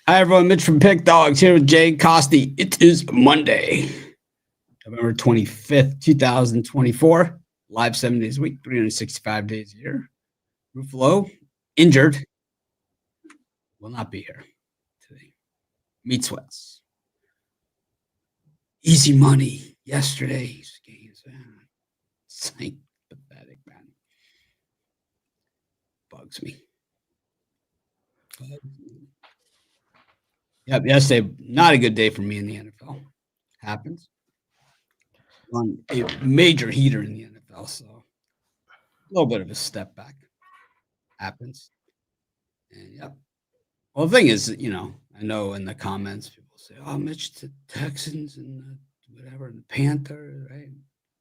Hi, everyone. Mitch from Pick Dogs here with Jay Costi. It is Monday, November 25th, 2024. Live 7 days a week, 365 days a year. Ruffalo, injured, will not be here today. Meat sweats. Easy money yesterday's games. It's like pathetic, man. Bugs me. Yep, yesterday, not a good day for me in the NFL. Happens. On a major heater in the NFL, so a little bit of a step back happens. And yep. Well, the thing is, I know in the comments people say, "Oh, Mitch, the Texans and whatever, the Panthers, right?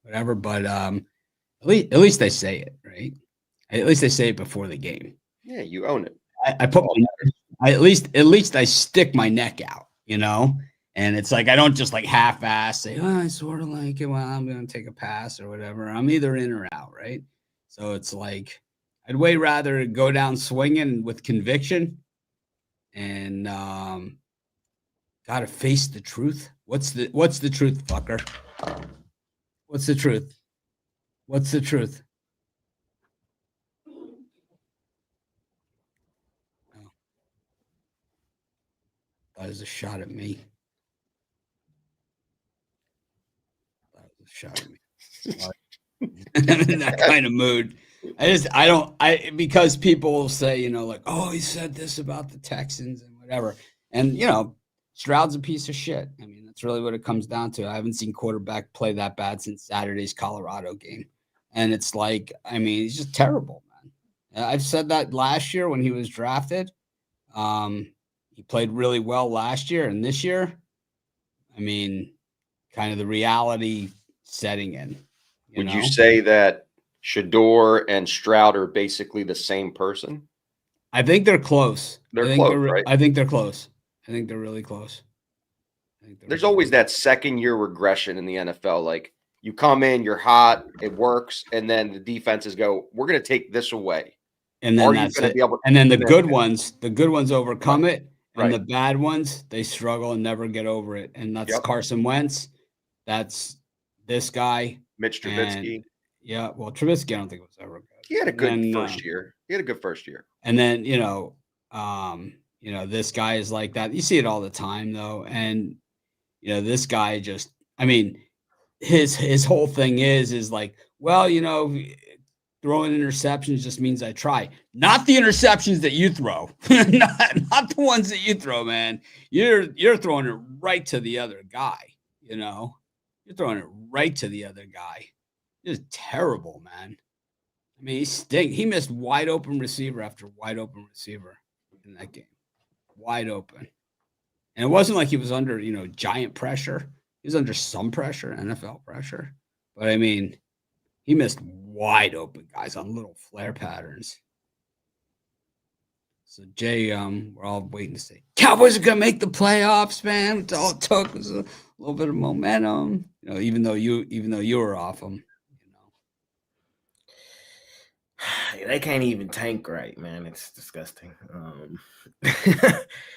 Whatever." But at least they say it, right? At least they say it before the game. Yeah, you own it. I put at least I stick my neck out, and it's like I don't just like half-ass say, "Oh, I sort of like it. Well, I'm going to take a pass or whatever." I'm either in or out, right? So it's like I'd way rather go down swinging with conviction and gotta face the truth. What's the truth, fucker? What's the truth? What's the truth? Oh. That was a shot at me. That was a shot at me. I'm in that kind of mood. Because people will say, like, "Oh, he said this about the Texans and whatever." And, Stroud's a piece of shit. I mean, that's really what it comes down to. I haven't seen quarterback play that bad since Saturday's Colorado game. And it's like, I mean, he's just terrible, man. I've said that last year when he was drafted. He played really well last year, and this year, I mean, kind of the reality setting in. Would you say that Shador and Stroud are basically the same person? I think they're close. They're close, right? I think they're close. I think they're really close. There's always that second-year regression in the NFL. Like, you come in, you're hot, it works, and then the defenses go, "We're going to take this away." And then that's it. And then the good ones overcome it, and the bad ones, they struggle and never get over it. And that's Carson Wentz. That's this guy. Mitch Trubisky. Yeah, well, Trubisky, I don't think it was ever good. He had a good first year. And then, this guy is like that. You see it all the time, though. And, this guy just, I mean, his whole thing is like, well, throwing interceptions just means I try. Not the interceptions that you throw. not the ones that you throw, man. You're throwing it right to the other guy, You're throwing it right to the other guy. It's terrible, man. I mean, he missed wide open receiver after wide open receiver in that game. Wide open. And it wasn't like he was under, giant pressure. He was under some pressure, NFL pressure. But, I mean, he missed wide open guys on little flare patterns. So, Jay, we're all waiting to see. Cowboys are going to make the playoffs, man. All it took was a little bit of momentum. Even though you were off them. They can't even tank right, man. It's disgusting.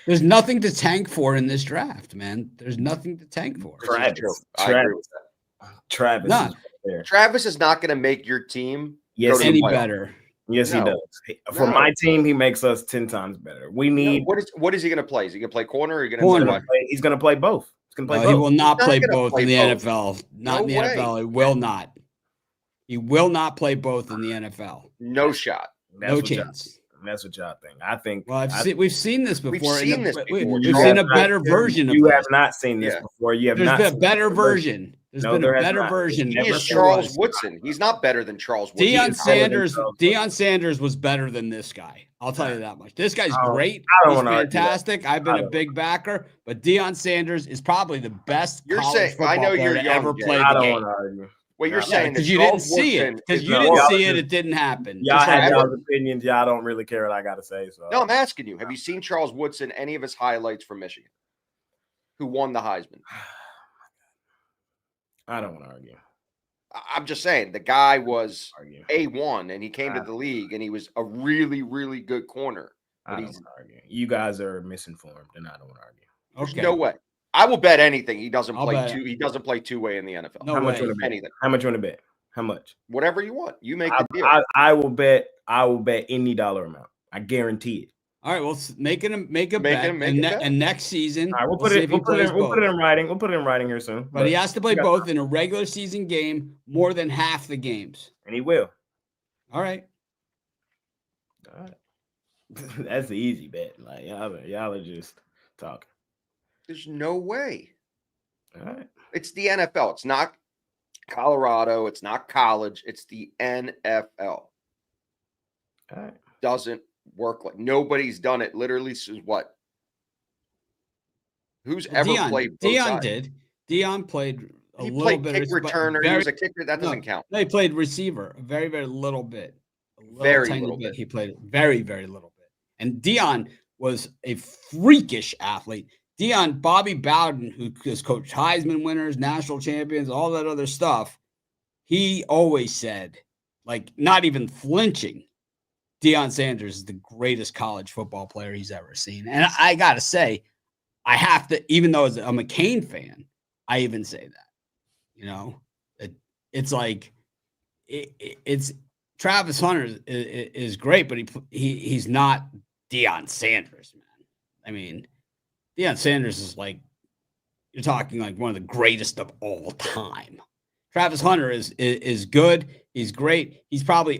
There's nothing to tank for in this draft, man. There's nothing to tank for. Travis is not going to make your team any better. Yes, he does. For my team, he makes us 10 times better. We need. What is he going to play? Is he going to play corner? Or he's going to play both. He will not play both in the NFL. Not in the NFL. He will not. He will not play both in the NFL. No shot. No chance. That's what y'all think. I think. Well, we've seen this before. We've seen a better version of it. You have not seen this before. There's been a better version. There's been a better version. He is Charles Woodson. He's not better than Charles Woodson. Deion Sanders was better than this guy. I'll tell you that much. This guy's great. He's fantastic. I've been a big backer, but Deion Sanders is probably the best college football player to ever play the game. Well, you're saying because you didn't see it. Because you didn't see it, it didn't happen. Y'all have y'all's opinions. Y'all don't really care what I got to say. So no, I'm asking you. Have you seen Charles Woodson, any of his highlights from Michigan, who won the Heisman? I don't want to argue. I'm just saying the guy was A1, and he came to the league, and he was a really, really good corner. I don't want to argue. You guys are misinformed, and I don't want to argue. There's no way. I will bet anything he doesn't I'll play bet. two. He doesn't play two-way in the NFL. No How much way. you want to bet? Anything. How much you want to bet? How much? Whatever you want. You make the deal. I will bet. I will bet any dollar amount. I guarantee it. All right, well, make a bet, and next season, all right, we'll put it in writing. We'll put it in writing here soon. But he has to play both in a regular season game more than half the games, and he will. All right. That's the easy bet. Like y'all are just talking. There's no way. All right. It's the NFL. It's not Colorado. It's not college. It's the NFL. All right. Doesn't work like nobody's done it. Literally, since what? Who's ever played? Deion did. Deion played a little bit. Kick returner. He was a kicker. That doesn't count. No, he played receiver. A very, very little bit. Very little bit. He played very, very little bit. And Deion was a freakish athlete. Bobby Bowden, who has coached Heisman winners, national champions, all that other stuff, he always said, like, not even flinching, Deion Sanders is the greatest college football player he's ever seen. And I got to say, I have to, even though I'm a Kane fan, I even say that. It's like, it's Travis Hunter is great, but he's not Deion Sanders, man. I mean, Deion Sanders is like, you're talking like one of the greatest of all time. Travis Hunter is good. He's great. He's probably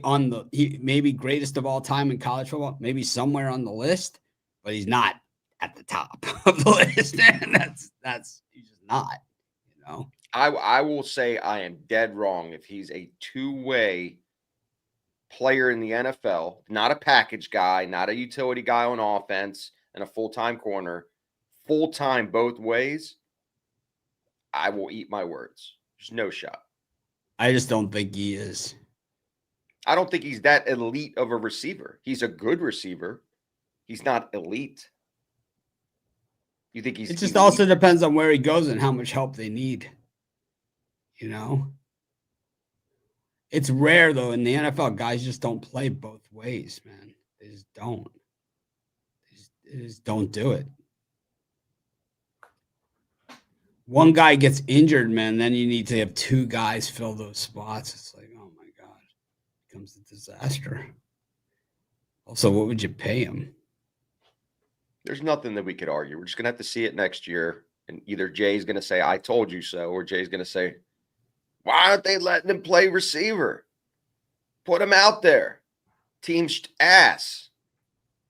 maybe greatest of all time in college football, maybe somewhere on the list, but he's not at the top of the list. And that's he's just not, I will say I am dead wrong if he's a two-way player in the NFL, not a package guy, not a utility guy on offense, and a full-time corner, full-time both ways. I will eat my words. There's no shot. I just don't think he is. I don't think he's that elite of a receiver. He's a good receiver. He's not elite. You think he's? It just also depends on where he goes and how much help they need. It's rare though in the NFL. Guys just don't play both ways, man. They just don't. They just don't do it. One guy gets injured, man, then you need to have two guys fill those spots. It's like, oh my God, it becomes a disaster. Also, what would you pay him? There's nothing that we could argue. We're just going to have to see it next year. And either Jay's going to say, I told you so, or Jay's going to say, why aren't they letting him play receiver? Put him out there. Team's ass.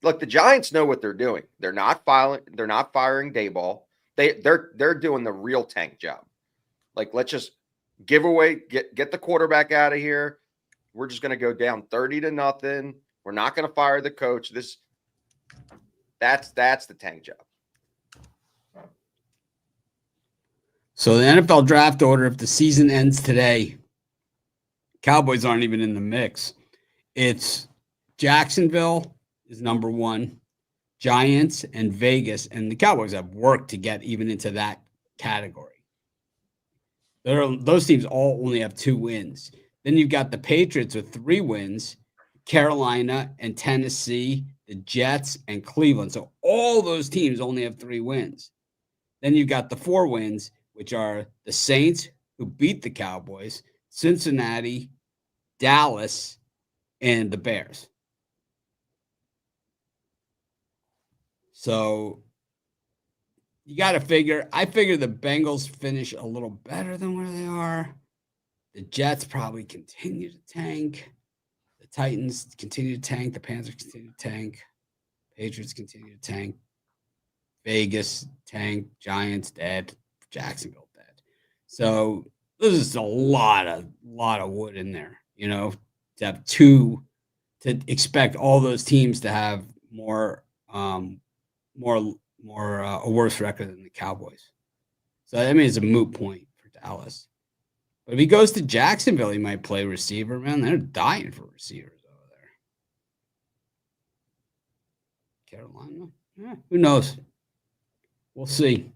Look, the Giants know what they're doing. They're not firing Dayball. They're doing the real tank job. Like, let's just give away, get the quarterback out of here. We're just going to go down 30-0. We're not going to fire the coach. That's the tank job. So the NFL draft order, if the season ends today, Cowboys aren't even in the mix. It's Jacksonville is number one, Giants and Vegas, and the Cowboys have worked to get even into that category. Those teams all only have 2 wins. Then you've got the Patriots with 3 wins, Carolina and Tennessee, the Jets and Cleveland. So all those teams only have 3 wins. Then you've got the 4 wins, which are the Saints, who beat the Cowboys, Cincinnati, Dallas, and the Bears. So you got to figure, I figure the Bengals finish a little better than where they are. The Jets probably continue to tank. The Titans continue to tank. The Panthers continue to tank. Patriots continue to tank. Vegas tank. Giants dead. Jacksonville dead. So there's just a lot of wood in there, to have 2, to expect all those teams to have a worse record than the Cowboys. So I mean, it's a moot point for Dallas. But if he goes to Jacksonville, he might play receiver, man. They're dying for receivers over there. Carolina? Yeah, who knows? We'll see.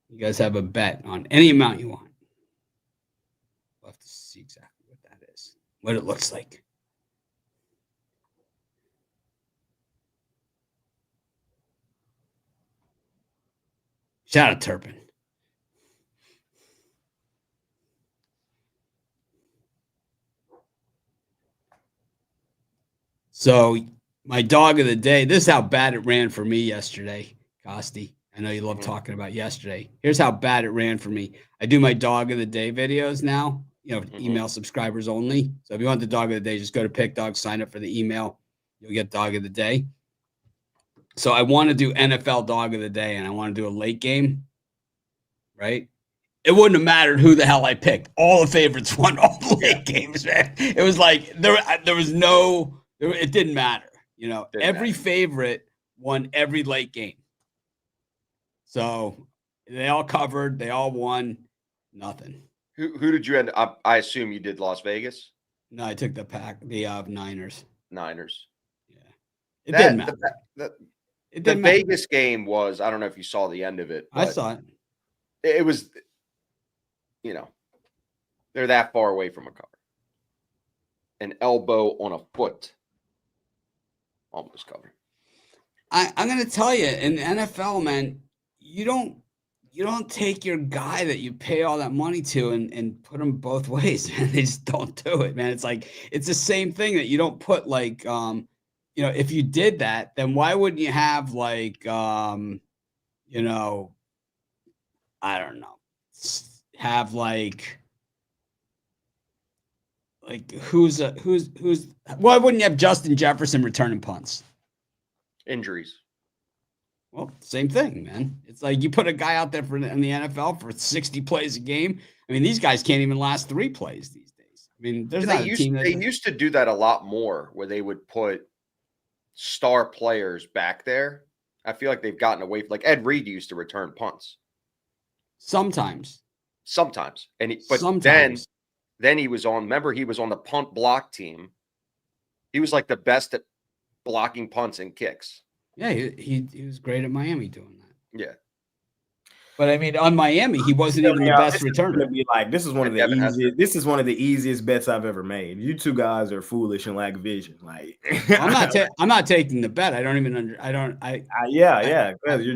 You guys have a bet on any amount you want. We'll have to see exactly what that is, what it looks like. Shout out Turpin. So my dog of the day, this is how bad it ran for me yesterday, Costi. I know you love talking about yesterday. Here's how bad it ran for me. I do my dog of the day videos now, email subscribers only. So if you want the dog of the day, just go to Pick Dog, sign up for the email. You'll get dog of the day. So I want to do NFL dog of the day, and I want to do a late game, right? It wouldn't have mattered who the hell I picked. All the favorites won all the late games, man. It was like there was no – it didn't matter. Every favorite won every late game. So they all covered. They all won. Nothing. Who did you end up? I assume you did Las Vegas? No, I took the Niners. Niners. Yeah. It didn't matter. The Vegas game was, I don't know if you saw the end of it. I saw it. It was, they're that far away from a cover. An elbow on a foot. Almost covered. I'm going to tell you, in the NFL, man, you don't take your guy that you pay all that money to and put him both ways, man. They just don't do it, man. It's like, it's the same thing that you don't put like, if you did that, then why wouldn't you have like, I don't know, have like why wouldn't you have Justin Jefferson returning punts? Injuries. Well, same thing, man. It's like you put a guy out there in the NFL for 60 plays a game. I mean, these guys can't even last 3 plays these days. I mean, there's not a team they used to do that a lot more, where they would put star players back there. I feel like they've gotten away. Like Ed Reed used to return punts. Sometimes. But then he was on. Remember, he was on the punt block team. He was like the best at blocking punts and kicks. Yeah, he was great at Miami doing that. Yeah. But I mean, on Miami, he wasn't even the best returner. This is one of the easiest. This is one of the easiest bets I've ever made. You two guys are foolish and lack vision. Like I'm not taking the bet. I don't even You're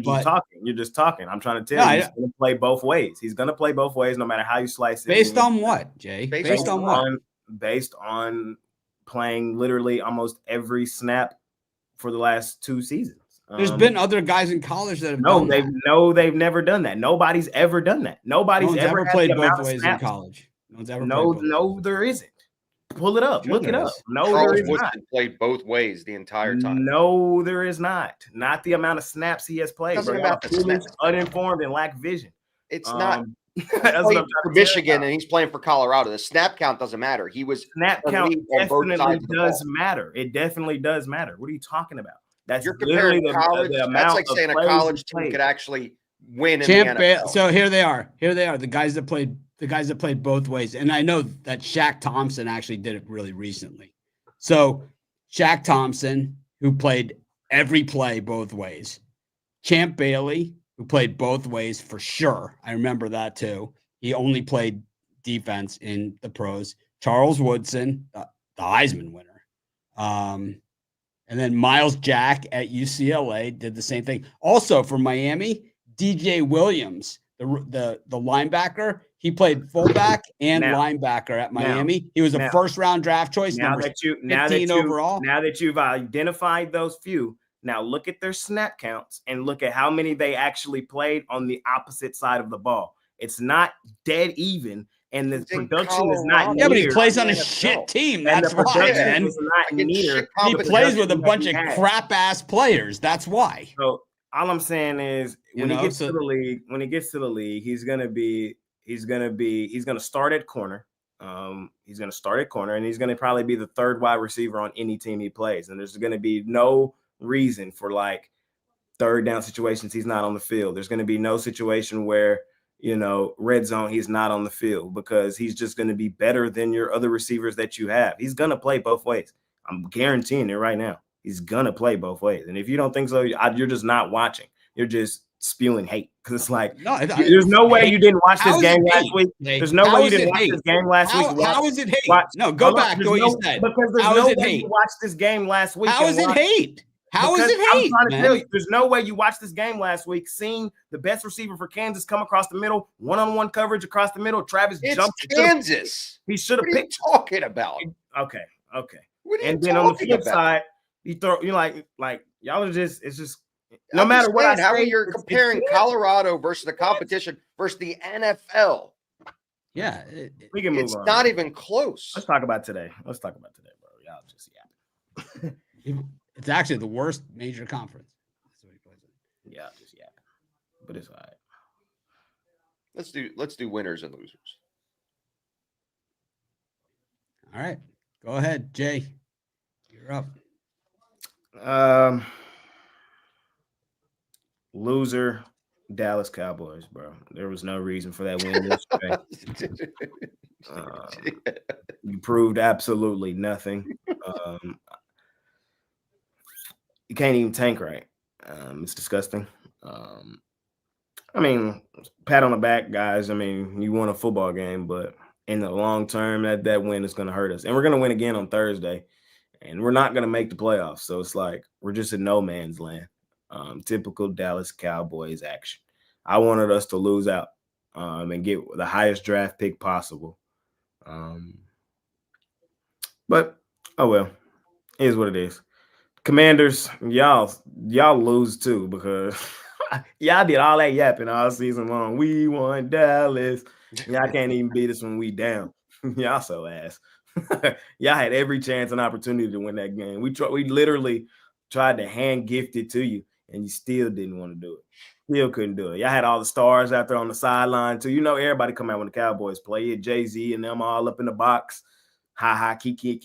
just talking. You're just talking. I'm trying to tell you, he's going to play both ways. He's going to play both ways, no matter how you slice it. Based on what, Jay? Based on what? Based on playing literally almost every snap for the last 2 seasons. There's been other guys in college that have done that. They've never done that. Nobody's ever done that. Nobody's ever played both ways in college. No one's ever No, there isn't. Pull it up. Look it up. No, Charles Woodson played both ways the entire time. No, there is not. Not the amount of snaps he has played. Uninformed and lack vision. It's not. That's what for Michigan, and he's playing for Colorado. The snap count doesn't matter. Snap count definitely does matter. It definitely does matter. What are you talking about? You're comparing college. That's like saying a college team could actually win in the NFL. So here they are. The guys that played both ways. And I know that Shaq Thompson actually did it really recently. So Shaq Thompson, who played every play both ways. Champ Bailey, who played both ways for sure. I remember that too. He only played defense in the pros. Charles Woodson, the Heisman winner. And then Miles Jack at UCLA did the same thing. Also for Miami, DJ Williams, the linebacker, he played fullback and linebacker at Miami. He was a first-round draft choice, number 15 overall. Now that you've identified those few, now look at their snap counts and look at how many they actually played on the opposite side of the ball. It's not dead even. And the production is not. Yeah, but he plays on a shit team. That's why, man. He plays with a bunch of crap ass players. That's why. So all I'm saying is, when he gets to the league, he's gonna start at corner. He's gonna start at corner, and he's gonna probably be the 3rd wide receiver on any team he plays. And there's gonna be no reason for like 3rd down situations he's not on the field. There's gonna be no situation where, red zone, he's not on the field, because he's just going to be better than your other receivers that you have. He's going to play both ways. I'm guaranteeing it right now. He's going to play both ways. And if you don't think so, you're just not watching. You're just spewing hate. Because it's like, there's no way you didn't watch this game last week. There's no way you didn't watch this game last week. How is it hate? No, go back to what you said. Because there's no way you watched this game last week. How is it hate? How is Because it I'm hate, trying to tell man? you, there's no way you watched this game last week, seeing the best receiver for Kansas come across the middle, one-on-one coverage across the middle. Travis It's jumped. Kansas. He should have What are you picked. talking about? Okay. What are you And then on the talking flip about? side, you throw like y'all are just it's just no I'm matter just what I saying, how are say, you it's comparing Kansas. Colorado versus the competition versus the NFL? Yeah, We can move It's on. not even close. Let's talk about today. Bro. Y'all just it's actually the worst major conference. That's what he plays in. Yeah, just yapping. But it's all right. Let's do winners and losers. All right, go ahead, Jay. You're up. Loser, Dallas Cowboys, bro. There was no reason for that win yesterday. You proved absolutely nothing. You can't even tank right. It's disgusting. I mean, pat on the back, guys. I mean, you won a football game, but in the long term, that win is going to hurt us. And we're going to win again on Thursday, and we're not going to make the playoffs. So it's like we're just in no man's land. Typical Dallas Cowboys action. I wanted us to lose out and get the highest draft pick possible. But, oh well, it is what it is. Commanders, y'all lose too because y'all did all that yapping all season long. We won Dallas. Y'all can't even beat us when we down. Y'all so ass. Y'all had every chance and opportunity to win that game. We literally tried to hand gift it to you, and you still didn't want to do it. Still couldn't do it. Y'all had all the stars out there on the sideline too. You know, everybody come out when the Cowboys play. You had Jay-Z and them all up in the box. Ha, kiki,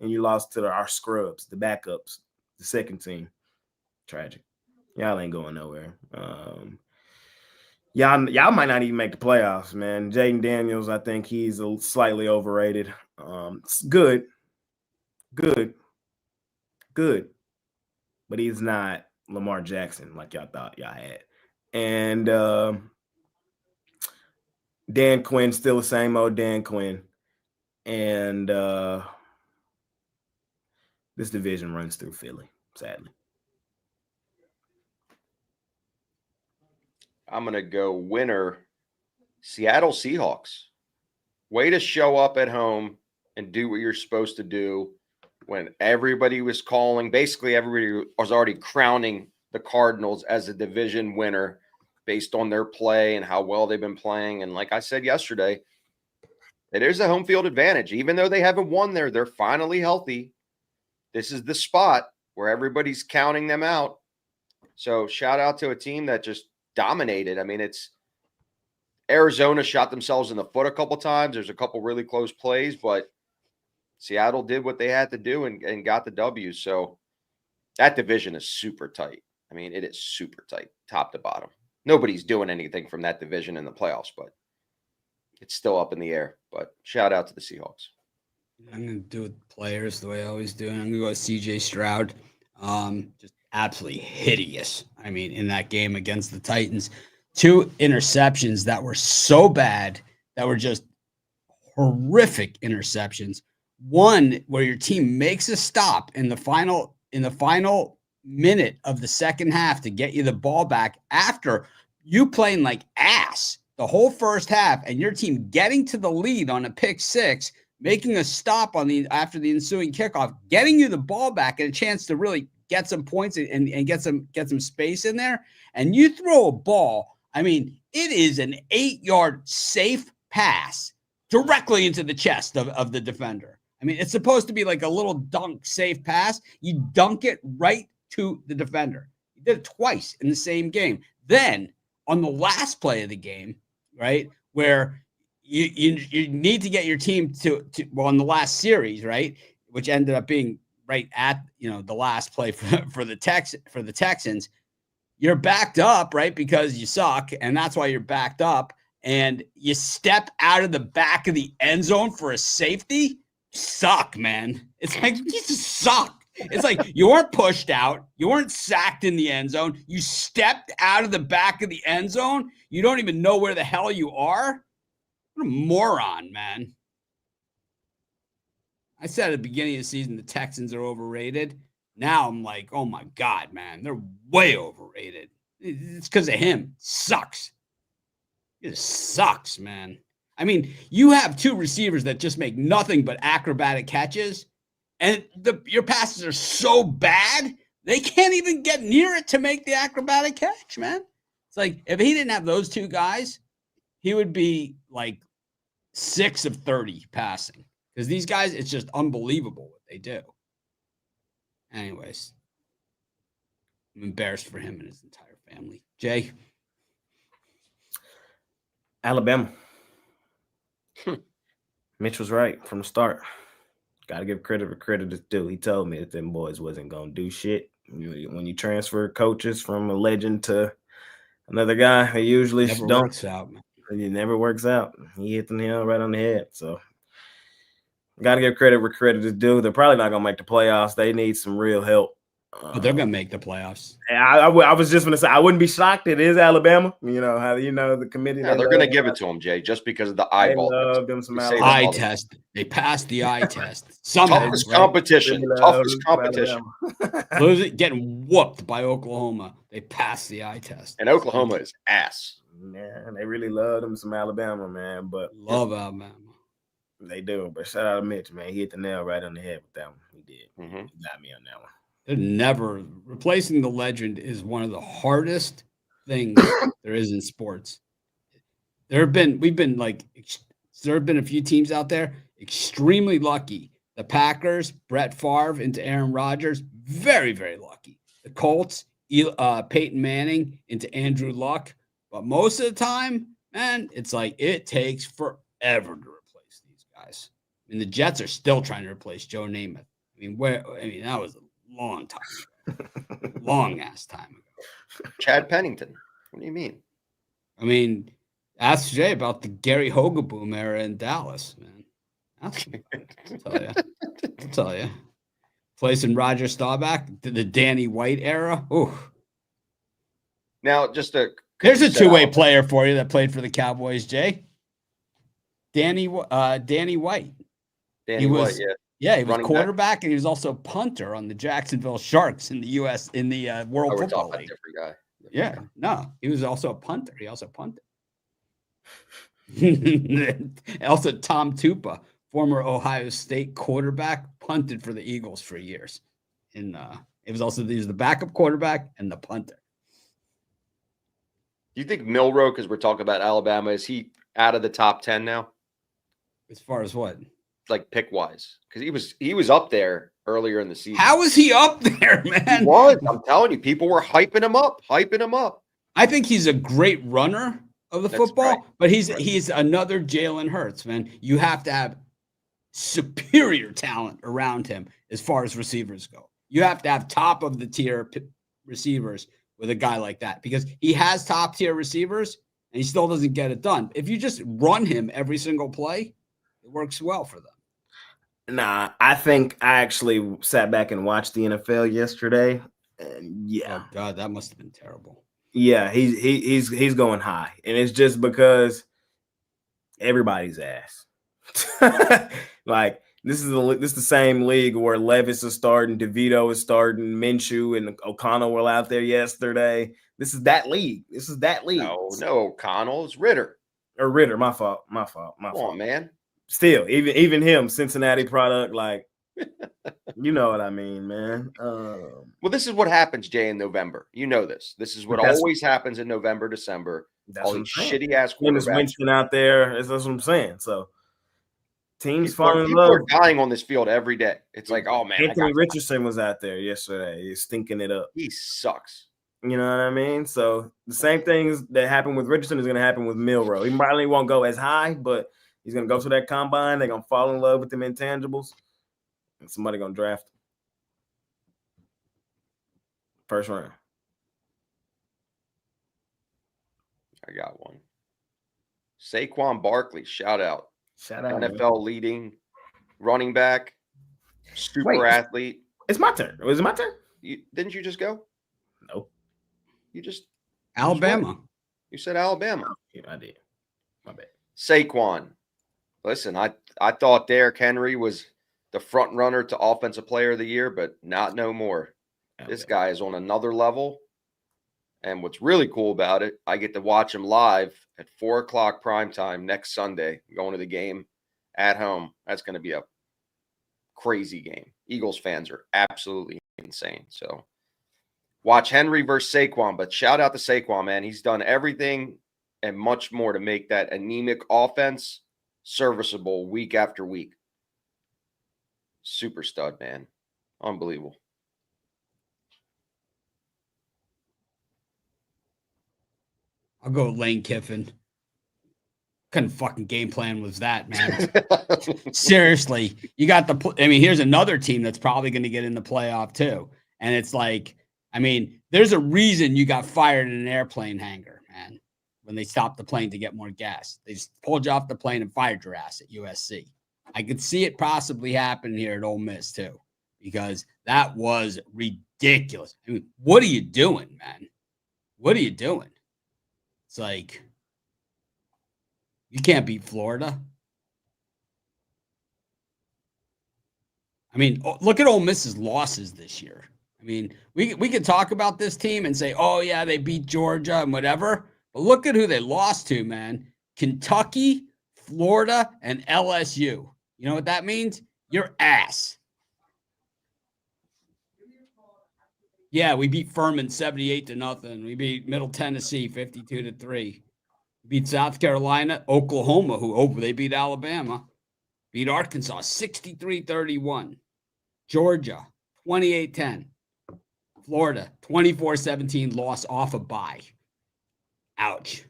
and you lost to our scrubs, the backups, the second team. Tragic. Y'all ain't going nowhere. Y'all might not even make the playoffs, man. Jaden Daniels, I think he's slightly overrated. It's good, but he's not Lamar Jackson like y'all thought y'all had. And Dan Quinn, still the same old Dan Quinn. And this division runs through Philly, sadly. I'm going to go winner, Seattle Seahawks. Way to show up at home and do what you're supposed to do when everybody was calling. Basically, everybody was already crowning the Cardinals as a division winner based on their play and how well they've been playing. And like I said yesterday, there's a home field advantage. Even though they haven't won there, they're finally healthy. This is the spot where everybody's counting them out. So shout out to a team that just dominated. I mean, it's Arizona shot themselves in the foot a couple times. There's a couple really close plays, but Seattle did what they had to do and got the W. So that division is super tight. I mean, it is super tight, top to bottom. Nobody's doing anything from that division in the playoffs, but it's still up in the air. But shout out to the Seahawks. I'm going to do it players the way I always do. And I'm going to go with CJ Stroud. Just absolutely hideous. I mean, in that game against the Titans, 2 interceptions that were so bad, that were just horrific interceptions. One where your team makes a stop in the final minute of the second half to get you the ball back after you playing like ass the whole first half, and your team getting to the lead on a pick six, making a stop after the ensuing kickoff, getting you the ball back and a chance to really get some points and get some space in there. And you throw a ball. I mean, it is an 8-yard safe pass directly into the chest of the defender. I mean, it's supposed to be like a little dunk safe pass. You dunk it right to the defender. You did it twice in the same game. Then on the last play of the game, right, where you need to get your team to on the last series, right, which ended up being right at the last play for the Texans. You're backed up, right, because you suck, and that's why you're backed up. And you step out of the back of the end zone for a safety. Suck, man. It's like you just suck. It's like you weren't pushed out. You weren't sacked in the end zone. You stepped out of the back of the end zone. You don't even know where the hell you are. What a moron, man. I said at the beginning of the season the Texans are overrated. Now I'm like, oh my God, man, they're way overrated. It's because of him. Sucks. It sucks, man. I mean, you have two receivers that just make nothing but acrobatic catches, and your passes are so bad they can't even get near it to make the acrobatic catch, man. It's like if he didn't have those two guys, he would be like 6 of 30 passing. Because these guys, it's just unbelievable what they do. Anyways, I'm embarrassed for him and his entire family. Jay? Alabama. Mitch was right from the start. Got to give credit where credit is due. He told me that them boys wasn't going to do shit. When you transfer coaches from a legend to another guy, they usually Never don't. works out, man. It never works out. He hit the nail right on the head. So got to give credit where credit is due. They're probably not going to make the playoffs. They need some real help. But they're going to make the playoffs. I was just going to say, I wouldn't be shocked. It is Alabama. You know, how the committee. Yeah, they're going to give it to them, Jay, just because of the eyeball. Them some eye test. They passed the eye test. Toughest competition. Toughest competition. Getting whooped by Oklahoma. They passed the eye test. And Oklahoma is ass. Man, they really love them some Alabama, man. But love Alabama. They do. But shout out to Mitch, man. He hit the nail right on the head with that one. He did. Mm-hmm. He got me on that one. Replacing the legend is one of the hardest things there is in sports. There have been a few teams out there extremely lucky. The Packers, Brett Favre into Aaron Rodgers, very, very lucky. The Colts, Peyton Manning into Andrew Luck. But most of the time, man, it's like it takes forever to replace these guys. I mean, the Jets are still trying to replace Joe Namath. That was a long time ago. Long ass time ago. Chad Pennington. What do you mean? I mean, ask Jay about the Gary Hogaboom era in Dallas, man. I'll tell you. Placing Roger Staubach, the Danny White era. Ooh. Now, there's a two-way player for you that played for the Cowboys, Jay. Danny White. Danny White, yeah. Yeah, he was quarterback and he was also punter on the Jacksonville Sharks in the U.S. in the World Football League. Different guy. Yeah, no, he was also a punter. He also punted. Also, Tom Tupa, former Ohio State quarterback, punted for the Eagles for years. He was the backup quarterback and the punter. Do you think Milroe, because we're talking about Alabama, is he out of the top 10 now? As far as what? Like pick wise, because he was up there earlier in the season. How is he up there, man? He was. I'm telling you, people were hyping him up. I think he's a great runner of the football, right. But he's another Jalen Hurts, man. You have to have superior talent around him as far as receivers go. You have to have top of the tier receivers with a guy like that, because he has top tier receivers and he still doesn't get it done. If you just run him every single play, it works well for them. Nah, I think I actually sat back and watched the NFL yesterday. And yeah. Oh God, that must have been terrible. Yeah, he's going high. And it's just because everybody's ass. Like this is the same league where Levis is starting, DeVito is starting, Minshew and O'Connell were out there yesterday. This is that league. No, O'Connell. It's Ritter. Or Ritter, my fault. Come on, man. Still, even him, Cincinnati product, like, you know what I mean, man. Well, this is what happens, Jay, in November. You know this. This is what always happens in November, December. All these shitty ass quarterbacks. Winston out there. That's what I'm saying. So teams falling in love. People are dying on this field every day. It's like, oh man. Anthony Richardson was out there yesterday. He's stinking it up. He sucks. You know what I mean? So the same things that happened with Richardson is going to happen with Milroe. He probably won't go as high, but he's going to go to that combine. They're going to fall in love with them intangibles. And somebody going to draft him. First round. I got one. Saquon Barkley, shout out. NFL leading running back, super athlete. It's my turn. Was it my turn? Didn't you just go? No. You just Alabama. You said Alabama. Yeah, I did. My bad. Saquon. Listen, I thought Derrick Henry was the front runner to offensive player of the year, but not no more. This guy is on another level. And what's really cool about it, I get to watch him live at 4:00 prime time next Sunday. I'm going to the game at home. That's going to be a crazy game. Eagles fans are absolutely insane. So watch Henry versus Saquon, but shout out to Saquon, man. He's done everything and much more to make that anemic offense serviceable week after week. Super stud, man. Unbelievable. I'll go with Lane Kiffin. What kind of fucking game plan was that, man? Seriously, you got here's another team that's probably going to get in the playoff too. And it's like, there's a reason you got fired in an airplane hangar, man, when they stopped the plane to get more gas. They just pulled you off the plane and fired your ass at USC. I could see it possibly happen here at Ole Miss too, because that was ridiculous. What are you doing, man? What are you doing? It's like, you can't beat Florida. Look at Ole Miss's losses this year. We could talk about this team and say, oh, yeah, they beat Georgia and whatever. But look at who they lost to, man. Kentucky, Florida, and LSU. You know what that means? Your ass. Yeah, we beat Furman 78-0. We beat Middle Tennessee 52-3. We beat South Carolina, Oklahoma, they beat Alabama. Beat Arkansas 63-31. Georgia 28-10. Florida 24-17 loss off a bye. Ouch.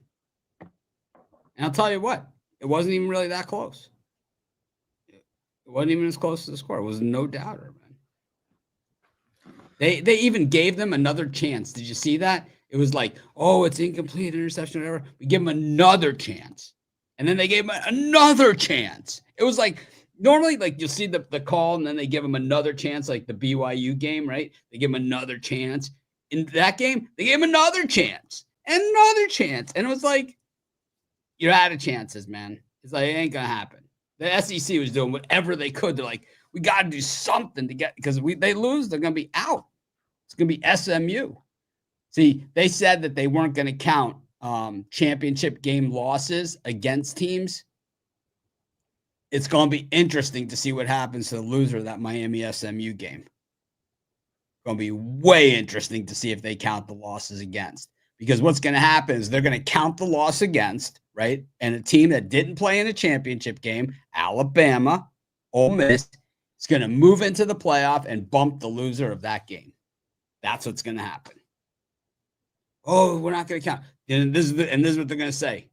And I'll tell you what, it wasn't even really that close. It wasn't even as close to the score. It was no doubter, man. They even gave them another chance. Did you see that? It was like, oh, it's incomplete, interception, whatever. We give them another chance. And then they gave them another chance. It was like, normally, like, you'll see the call, and then they give them another chance, like the BYU game, right? They give them another chance. In that game, they gave them another chance. And another chance. And it was like, you're out of chances, man. It's like, it ain't going to happen. The SEC was doing whatever they could. They're like, we got to do something to get, because they lose, they're going to be out. It's going to be SMU. See, they said that they weren't going to count championship game losses against teams. It's going to be interesting to see what happens to the loser of that Miami SMU game. It's going to be way interesting to see if they count the losses against. Because what's going to happen is they're going to count the loss against, right? And a team that didn't play in a championship game, Alabama, Ole Miss, is going to move into the playoff and bump the loser of that game. That's what's going to happen. Oh, we're not going to count. And this is what they're going to say.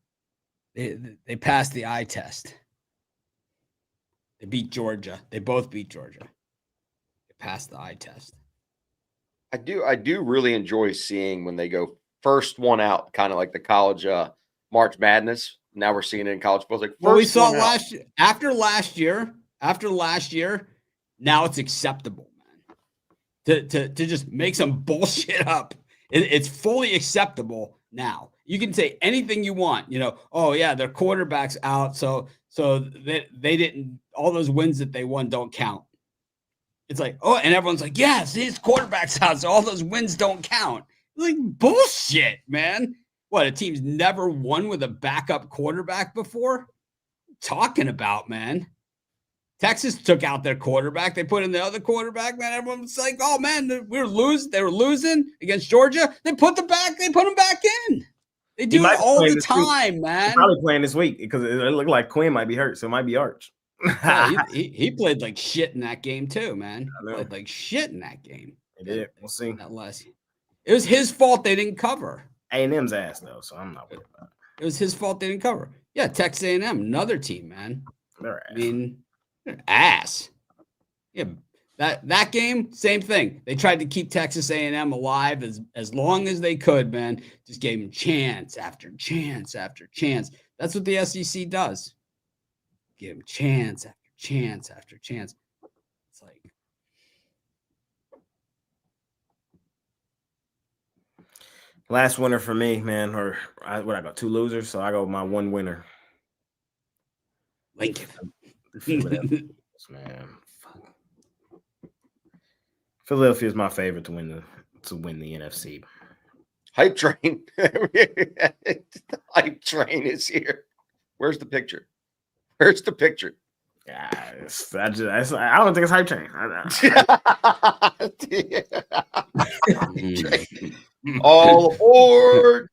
They passed the eye test. They beat Georgia. They both beat Georgia. They passed the eye test. I do really enjoy seeing when they go first one out, kind of like the college March Madness. Now we're seeing it in college football. Like, we saw last year. After last year, now it's acceptable, man. To just make some bullshit up. It's fully acceptable now. You can say anything you want. Oh yeah, their quarterback's out, so they didn't. All those wins that they won don't count. It's like, oh, and everyone's like, yes, his quarterback's out, so all those wins don't count. Like, bullshit, man. What, a team's never won with a backup quarterback before? Talking about, man. Texas took out their quarterback. They put in the other quarterback, man. Everyone's like, oh, man, they were losing against Georgia. They put them back in. They do it all the time, man. He's probably playing this week because it looked like Quinn might be hurt, so it might be Arch. Yeah, he played like shit in that game too, man. He played like shit in that game. He did. We'll see. It was his fault they didn't cover. A&M's ass though, so I'm not worried about it. It was his fault they didn't cover. Yeah, Texas A&M, another team, man. They're ass. They're ass. Yeah, that game, same thing. They tried to keep Texas A&M alive as long as they could, man. Just gave them chance after chance after chance. That's what the SEC does. Give them chance after chance after chance. It's like, last winner for me, man. I got two losers, so I go with my one winner. Lincoln. Man, Philadelphia is my favorite to win the NFC. Hype train. The hype train is here. Where's the picture? Where's the picture? Yeah, I don't think it's hype train. All aboard.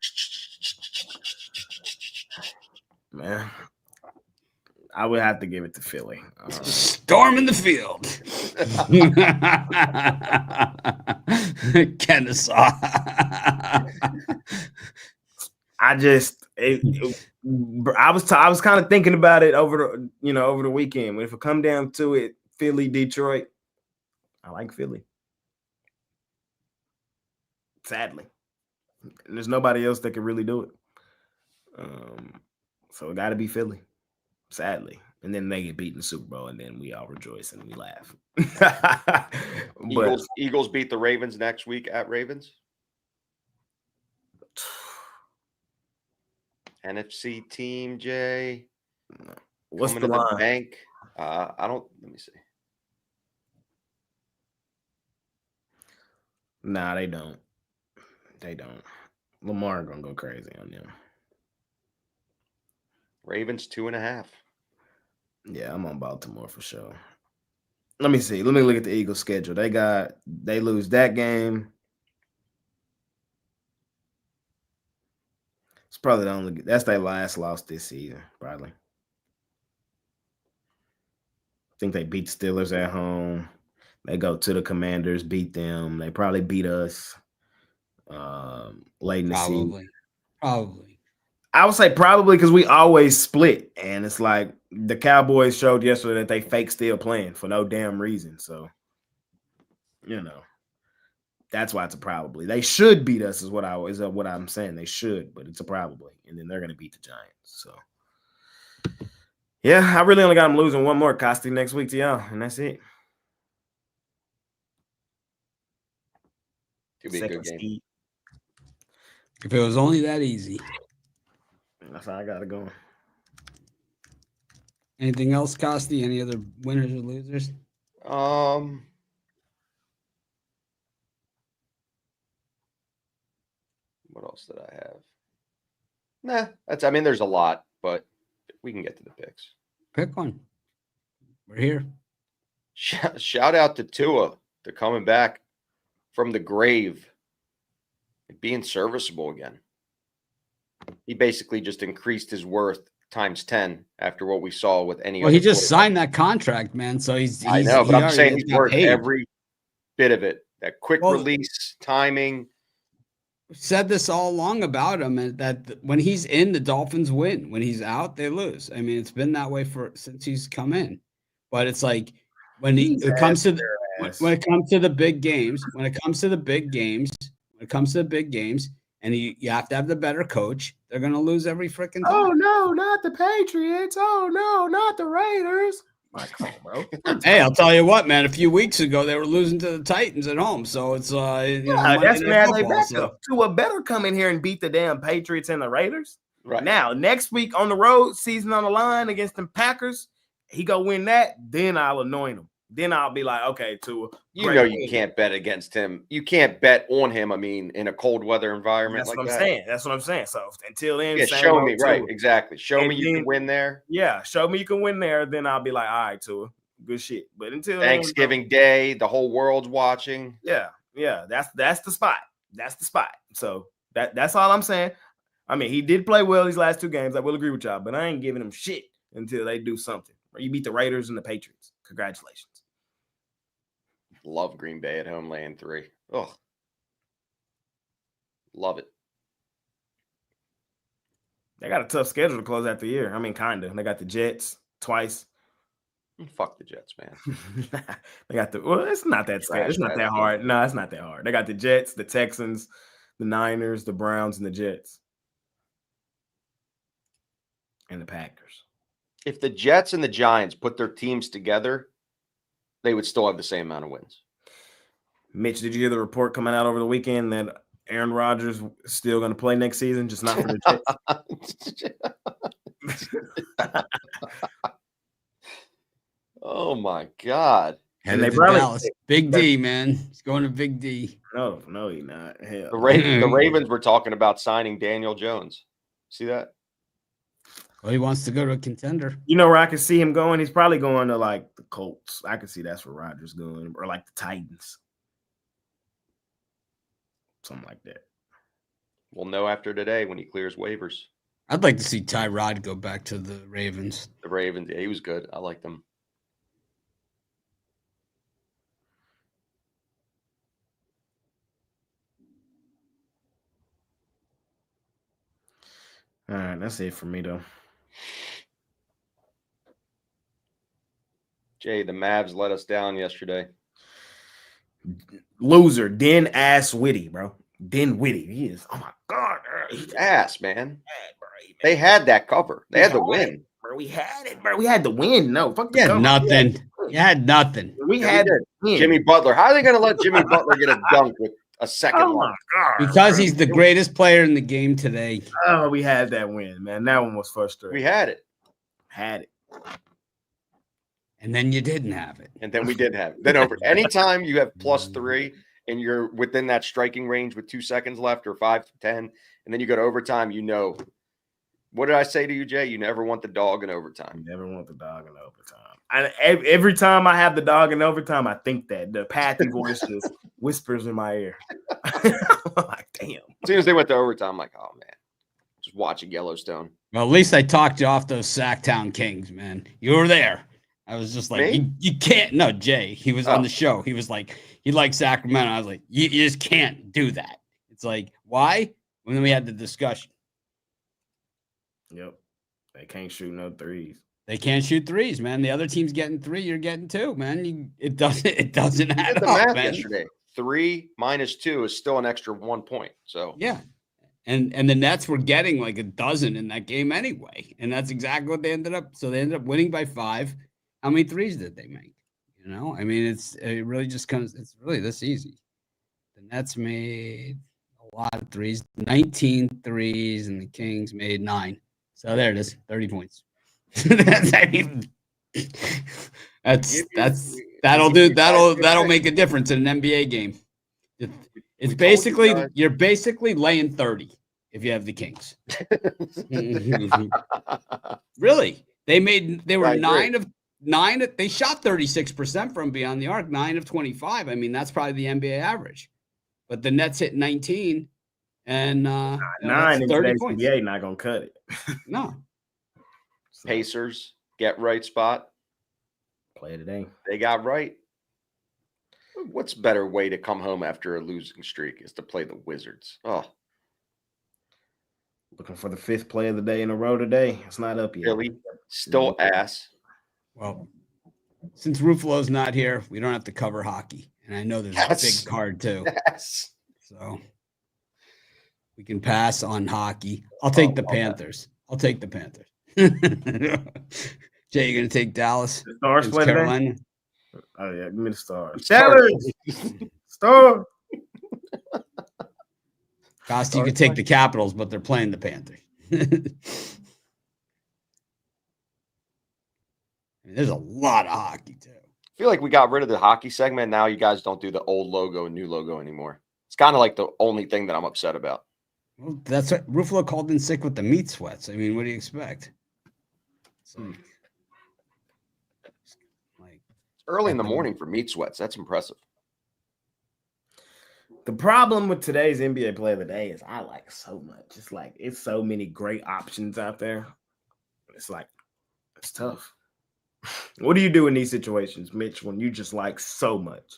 Man, I would have to give it to Philly. Storm in the field. Kennesaw. I was kind of thinking about it over the weekend. If it come down to it, Philly, Detroit, I like Philly. Sadly, and there's nobody else that can really do it. So it got to be Philly. Sadly, and then they get beat in the Super Bowl, and then we all rejoice and we laugh. Eagles beat the Ravens next week at Ravens. NFC team, Jay. What's coming the to line? the bank? Let me see. Nah, they don't. Lamar gonna go crazy on them. Ravens 2.5. Yeah, I'm on Baltimore for sure. Let me see. Let me look at the Eagles' schedule. They lose that game. It's probably that's their last loss this season, probably. I think they beat Steelers at home. They go to the Commanders, beat them. They probably beat us late in the season. Probably. I would say probably because we always split. And it's like the Cowboys showed yesterday that they fake still playing for no damn reason. So, that's why it's a probably. They should beat us is what I'm saying. They should, but it's a probably. And then they're going to beat the Giants. So, yeah, I really only got them losing one more Costi next week to y'all. And that's it. Could be a good game. If it was only that easy. That's how I got it going. Anything else, Costi? Any other winners or losers? What else did I have? Nah, there's a lot, but we can get to the picks. Pick one. We're here. Shout out to Tua to coming back from the grave and being serviceable again. He basically just increased his worth times 10 after what we saw with any. Well, he just signed that contract, man. So I know, but I'm saying he's worth every bit of it. That quick release, timing. We've said this all along about him, and that when he's in, the Dolphins win. When he's out, they lose. I mean, it's been that way since he's come in. But it's like when it comes to the big games, and you have to have the better coach, they're going to lose every freaking time. Oh, no, not the Patriots. Oh, no, not the Raiders. Like, come on, bro. Hey, I'll tell you what, man. A few weeks ago, they were losing to the Titans at home. So it's, that's mad they back up. Tua better come in here and beat the damn Patriots and the Raiders. Right. Now, next week on the road, season on the line against the Packers, he go win that, then I'll anoint him. Then I'll be like, okay, Tua. You can't bet against him. You can't bet on him. I mean, in a cold weather environment. That's what I'm saying. So until then, show me, right? Exactly. Show me you can win there. Yeah, show me you can win there. Then I'll be like, all right, Tua, good shit. But until Thanksgiving Day, the whole world's watching. Yeah, that's the spot. That's the spot. So that's all I'm saying. I mean, he did play well these last two games. I will agree with y'all, but I ain't giving him shit until they do something. You beat the Raiders and the Patriots. Congratulations. Love Green Bay at home laying 3. Oh, love it. They got a tough schedule to close out the year. I mean, kind of. They got the Jets twice. Fuck the Jets, man. They got it's not that scary. It's not that hard. No, it's not that hard. They got the Jets, the Texans, the Niners, the Browns, and the Jets. And the Packers. If the Jets and the Giants put their teams together, they would still have the same amount of wins. Mitch, did you hear the report coming out over the weekend that Aaron Rodgers is still going to play next season, just not for the Jets? Oh, my God. Headed to Dallas. Big D, man. He's going to Big D. No, he's not. Hell. The Ravens were talking about signing Daniel Jones. See that? Well, he wants to go to a contender. You know where I can see him going? He's probably going to like the Colts. I can see that's where Rodgers going, or like the Titans. Something like that. We'll know after today when he clears waivers. I'd like to see Tyrod go back to the Ravens. The Ravens, yeah, he was good. I liked him. All right, that's it for me, though. Jay, the Mavs let us down yesterday. Loser, Den Ass Witty, bro. Den Witty. He is. Oh my God, He's ass, man. bad, bro. They had that cover. They had the win. Bro, we had it, bro. We had the win. No, fuck the You had cover. nothing. You had nothing. We had the win. Jimmy Butler. How are they going to let Jimmy Butler get a dunk with a second Oh one? my God. Because he's the greatest player in the game today. Oh, we had that win, man. That one was frustrating. We had it. Had it. And then you didn't have it. And then we did have it. Then over anytime you have +3 and you're within that striking range with 2 seconds left or 5 to 10, and then you go to overtime, you know. What did I say to you, Jay? You never want the dog in overtime. You never want the dog in overtime. Every time I have the dog in overtime, I think that the Pathy voice just whispers in my ear. I'm like, damn. As soon as they went to overtime, I'm like, oh, man. Just watching Yellowstone. Well, at least I talked you off those Sacktown Kings, man. You were there. I was just like, you can't. No, Jay, he was on the show. He was like, he liked Sacramento. I was like, you just can't do that. It's like, why? When we had the discussion. Yep. They can't shoot no threes. They can't shoot threes, man. The other team's getting 3, you're getting 2, man. It doesn't add did the up, math man. yesterday. 3 minus 2 is still an extra 1 point. So yeah. And the Nets were getting like a dozen in that game anyway. And that's exactly what they ended up. So they ended up winning by 5. How many threes did they make? You know, I mean, it really just comes, it's really this easy. The Nets made a lot of threes, 19 threes, and the Kings made 9. So there it is, 30 points. That'll make a difference in an NBA game. It's basically you're basically laying 30 if you have the Kings. Really, they were 9 of 9. They shot 36% from beyond the arc, 9 of 25. I mean, that's probably the NBA average. But the Nets hit 19, and 9 in 30 today's points. NBA not gonna cut it. No. Pacers, get right spot. Play today. They got right. What's better way to come home after a losing streak is to play the Wizards. Oh, Looking for the 5th play of the day in a row today. It's not up yet. Philly, still ass. Well, since Ruffalo's not here, we don't have to cover hockey. And I know there's a big card too. Yes. So we can pass on hockey. I'll take the Panthers. I'll take the Panthers. Jay, you going to take Dallas? The Stars play Carolina? today? Oh, yeah. Give me the Stars. Stars. Stars. Costa, you could take the Capitals, but they're playing the Panthers. There's a lot of hockey, too. I feel like we got rid of the hockey segment. Now you guys don't do the old logo and new logo anymore. It's kind of like the only thing that I'm upset about. Well, that's what Ruffalo called in sick with the meat sweats. I mean, what do you expect? It's early in the morning for meat sweats. That's impressive. The problem with today's NBA play of the day is I like so much. It's like it's so many great options out there. It's like it's tough. What do you do in these situations, Mitch, when you just like so much?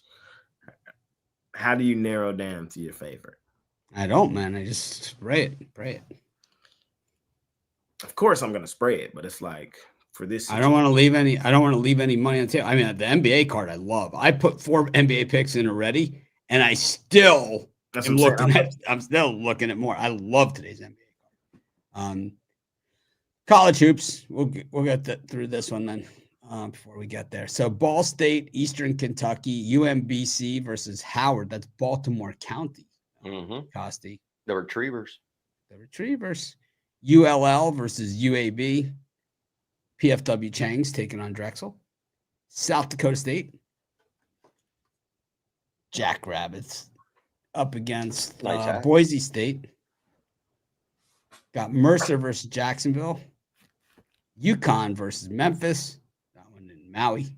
How do you narrow down to your favorite? I don't, man. I just spray it. Of course, I'm gonna spray it, but it's like for this. I don't want to leave any money on the table. I mean, the NBA card I love. I put 4 NBA picks in already, and I still am looking at. I'm still looking at more. I love today's NBA card. College hoops. We'll get through this one then. Before we get there. So Ball State, Eastern Kentucky, UMBC versus Howard. That's Baltimore County. Costi. The Retrievers. ULL versus UAB. PFW Chang's taking on Drexel. South Dakota State Jackrabbits up against Nice hat. Boise State. Got Mercer versus Jacksonville. UConn versus Memphis. That one in Maui.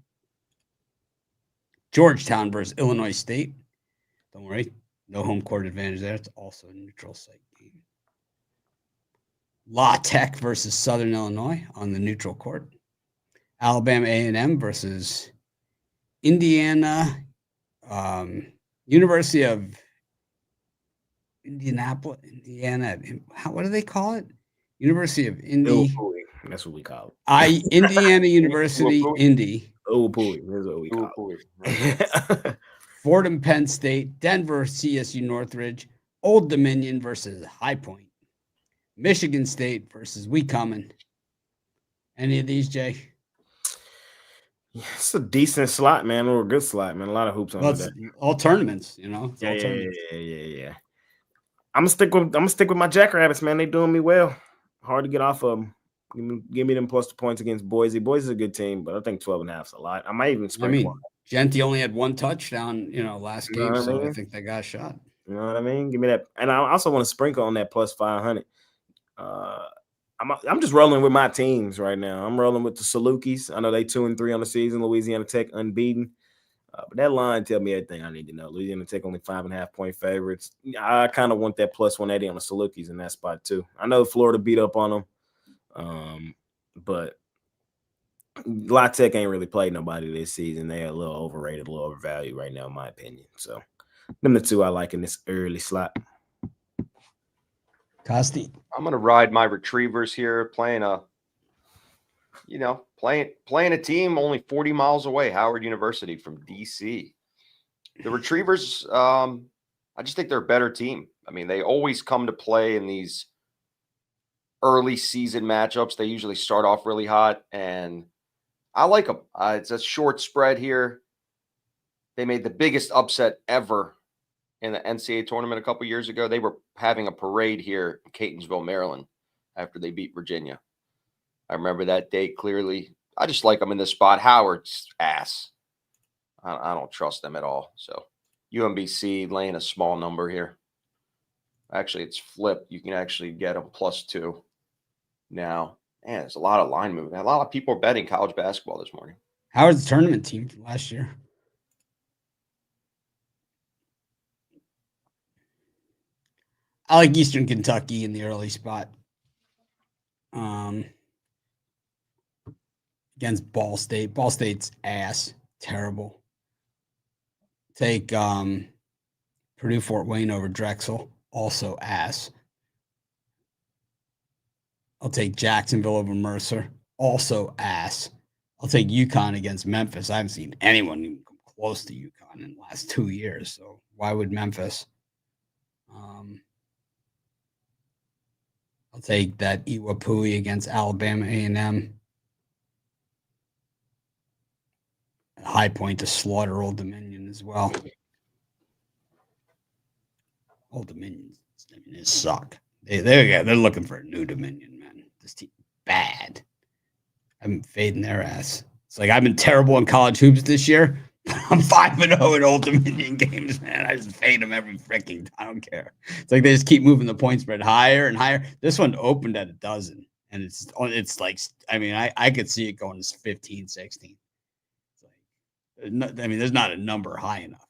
Georgetown versus Illinois State. Don't worry, no home court advantage there. It's also a neutral site game. La Tech versus Southern Illinois on the neutral court. Alabama A&M versus Indiana. University of Indianapolis, Indiana. What do they call it? University of Indy. That's what we call it. Indiana University, Indy. Ooh-pooey. That's what we call it. Fordham, Penn State. Denver, CSU Northridge. Old Dominion versus High Point. Michigan State versus Wecommon. Any of these, Jay? Yeah, it's a decent slot, man, or a good slot, man. A lot of hoops on that. All tournaments, you know. Yeah. I'm gonna stick with my Jackrabbits, man. They doing me well. Hard to get off of them. Give me them plus the points against Boise. Boise's a good team, but I think 12.5 is a lot. I might even sprinkle. Genti only had one touchdown, last game, so I think they got a shot. You know what I mean? Give me that, and I also want to sprinkle on that plus 500. I'm just rolling with my teams right now. I'm rolling with the Salukis. I know they 2-3 on the season. Louisiana Tech unbeaten. But that line tell me everything I need to know. Louisiana Tech only 5.5 point favorites. I kind of want that plus 180 on the Salukis in that spot too. I know Florida beat up on them, but La Tech ain't really played nobody this season. They're a little overrated, a little overvalued right now, in my opinion. So them the two I like in this early slot. Costi. I'm going to ride my Retrievers here, playing a team only 40 miles away, Howard University from DC. The Retrievers, I just think they're a better team. I mean, they always come to play in these early season matchups. They usually start off really hot, and I like them. It's a short spread here. They made the biggest upset ever in the NCAA tournament a couple years ago. They were having a parade here in Catonsville, Maryland, after they beat Virginia. I remember that day clearly. I just like them in this spot. Howard's ass. I don't trust them at all. So UMBC laying a small number here. Actually, it's flipped. You can actually get them +2 now. Man, there's a lot of line movement. A lot of people are betting college basketball this morning. Howard's tournament team from last year. I like Eastern Kentucky in the early spot. Against Ball State. Ball State's ass. Terrible. Take Purdue Fort Wayne over Drexel. Also ass. I'll take Jacksonville over Mercer. Also ass. I'll take UConn against Memphis. I haven't seen anyone even come close to UConn in the last 2 years. So why would Memphis? I'll take that Iwapui against Alabama A&M. High Point to slaughter Old Dominion as well. Old Dominion, they suck. They're looking for a new Dominion, man. This team bad. I've been fading their ass. It's like I've been terrible in college hoops this year. I'm 5-0 in Old Dominion games, man. I just fade them every freaking time. I don't care. It's like they just keep moving the point spread higher and higher. This one opened at 12, and it's like, I mean, I could see it going to 15, 16. It's like, I mean, there's not a number high enough,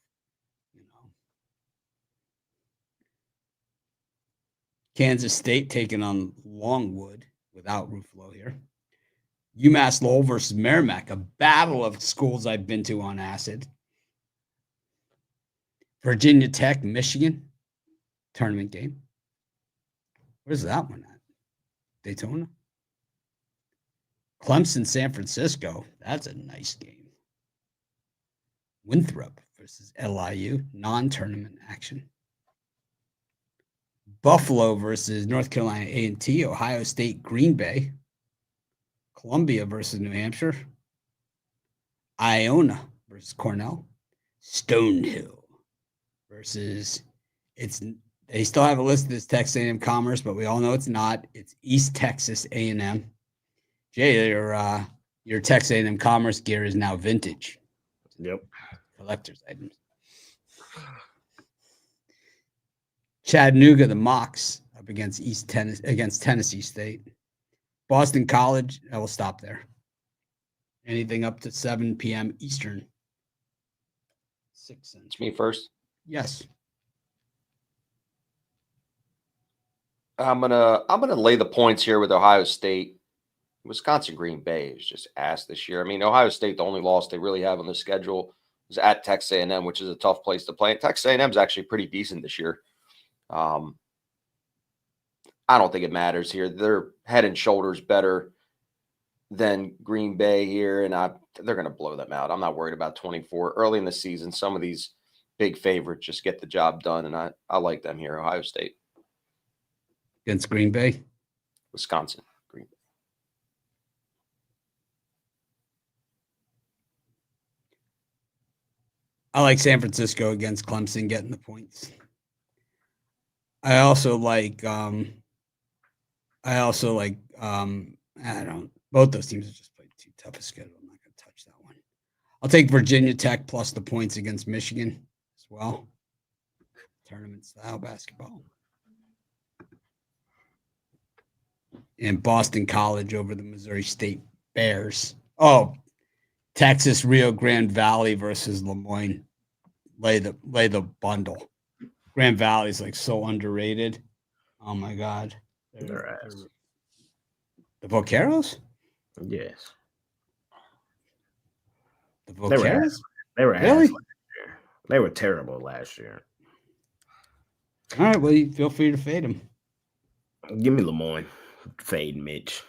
Kansas State taking on Longwood without Ruffalo here. UMass Lowell versus Merrimack, a battle of schools I've been to on acid. Virginia Tech, Michigan, tournament game. Where's that one at? Daytona? Clemson, San Francisco. That's a nice game. Winthrop versus LIU, non-tournament action. Buffalo versus North Carolina A&T, Ohio State, Green Bay. Columbia versus New Hampshire. Iona versus Cornell. Stonehill versus they still have it listed as Texas A&M Commerce, but we all know it's not. It's East Texas A&M. Jay, your Texas A&M Commerce gear is now vintage. Yep. Collector's items. Chattanooga, the Mocs, up against Tennessee State. Boston College, I will stop there. Anything up to 7 p.m. Eastern. 6 cents. It's me first. Yes. I'm gonna lay the points here with Ohio State. Wisconsin Green Bay is just ass this year. I mean, Ohio State, the only loss they really have on the schedule is at Texas A&M, which is a tough place to play. And Texas A&M is actually pretty decent this year. I don't think it matters here. They're head and shoulders better than Green Bay here, and they're going to blow them out. I'm not worried about 24. Early in the season, some of these big favorites just get the job done, and I like them here, Ohio State. Against Green Bay? Wisconsin. Green Bay. I like San Francisco against Clemson getting the points. I also like both those teams have just played too tough a schedule. I'm not going to touch that one. I'll take Virginia Tech plus the points against Michigan as well. Tournament style basketball. And Boston College over the Missouri State Bears. Oh, Texas Rio Grande Valley versus Lemoyne. Lay the bundle. Grand Valley is like so underrated. Oh my God. They're ass. The Vaqueros? Yes. The Vaqueros? They were Really? ass last year. They were terrible last year. All right, well, you feel free to fade them. Give me Lemoyne. Fade Mitch.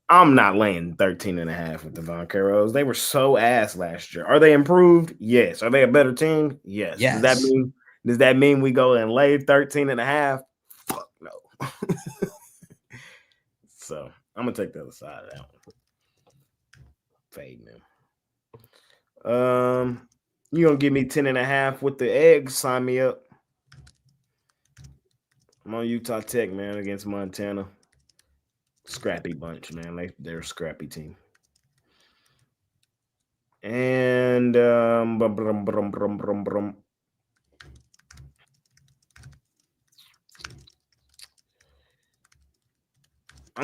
I'm not laying 13.5 with the Vaqueros. They were so ass last year. Are they improved? Yes. Are they a better team? Yes. Yes. Does that mean we go and lay 13.5? Fuck no. So I'm gonna take the other side of that one. Fade them. You gonna give me 10.5 with the eggs? Sign me up. I'm on Utah Tech, man, against Montana. Scrappy bunch, man. They're a scrappy team. And I'm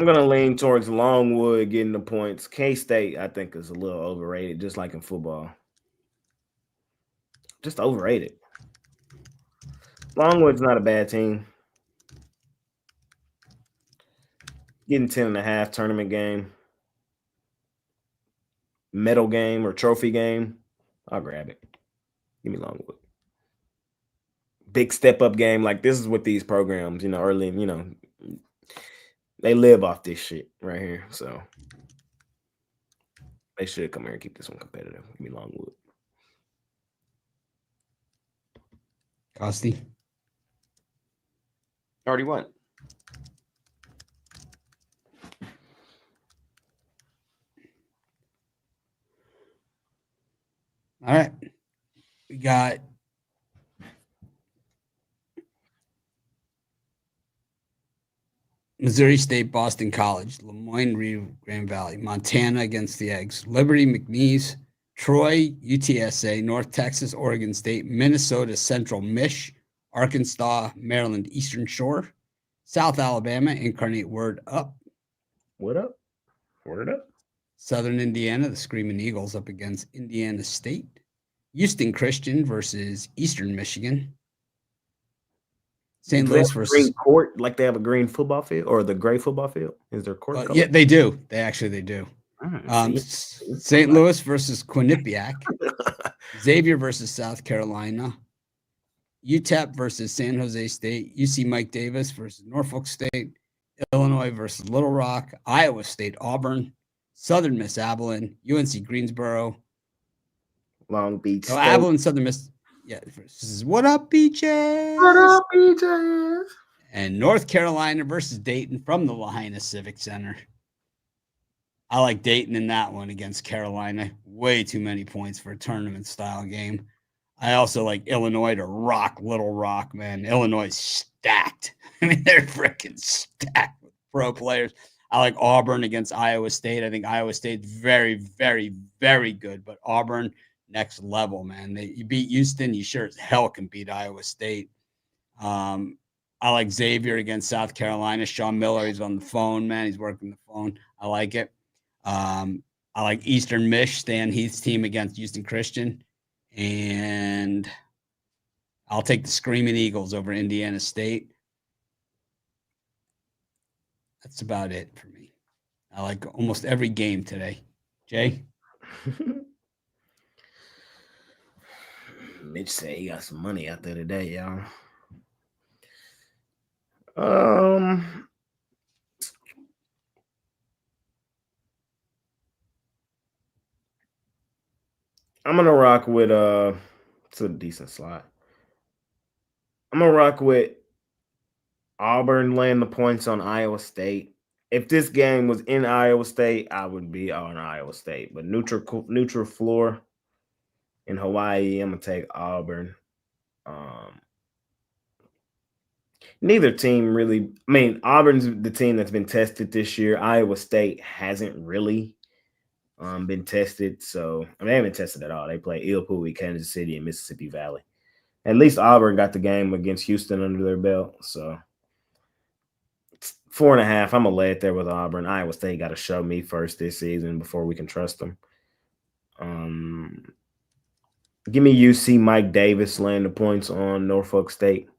gonna lean towards Longwood getting the points. K-State, I think, is a little overrated, just like in football. Just overrated. Longwood's not a bad team. Getting 10.5 tournament game. Medal game or trophy game. I'll grab it. Give me Longwood. Big step up game. Like this is what these programs, early, they live off this shit right here. So they should come here and keep this one competitive. Give me Longwood. Costi? Already went. All right. We got Missouri State, Boston College, Lemoyne, Rio Grande Valley, Montana against the Eggs, Liberty, McNeese, Troy, UTSA, North Texas, Oregon State, Minnesota, Central Mich, Arkansas, Maryland, Eastern Shore, South Alabama, Incarnate Word Up. What up? Word up. Southern Indiana, the Screaming Eagles up against Indiana State. Houston Christian versus Eastern Michigan. St. Louis versus green court, like they have a green football field or the gray football field. Is there court? Yeah, they do. They do. St. Louis versus Quinnipiac. Xavier versus South Carolina. UTEP versus San Jose State. UC Mike Davis versus Norfolk State. Illinois versus Little Rock. Iowa State Auburn. Southern Miss Abilene. UNC Greensboro. Long Beach. Oh, Abilene, Southern Miss. Yeah, this is what up, Beaches? What up, Beaches? And North Carolina versus Dayton from the Lahaina Civic Center. I like Dayton in that one against Carolina. Way too many points for a tournament-style game. I also like Illinois to rock Little Rock, man. Illinois is stacked. I mean, they're freaking stacked with pro players. I like Auburn against Iowa State. I think Iowa State's very, very, very good, but Auburn, next level, man. You beat Houston, you sure as hell can beat Iowa State. I like Xavier against South Carolina. Sean Miller, he's on the phone, man. He's working the phone. I like it. I like Eastern Mich, Stan Heath's team against Houston Christian. And I'll take the Screaming Eagles over Indiana State. That's about it for me. I like almost every game today. Jay? Mitch said he got some money out there today, y'all. I'm gonna rock with it's a decent slot. I'm gonna rock with Auburn laying the points on Iowa State. If this game was in Iowa State, I would be on Iowa State. But neutral floor in Hawaii, I'm gonna take Auburn. Neither team really. I mean, Auburn's the team that's been tested this year. Iowa State hasn't really been tested. So I mean, they haven't tested at all. They play Ilpui, Kansas City, and Mississippi Valley. At least Auburn got the game against Houston under their belt. So 4.5. I'm gonna lay it there with Auburn. Iowa State got to show me first this season before we can trust them. Give me UC Mike Davis laying the points on Norfolk State.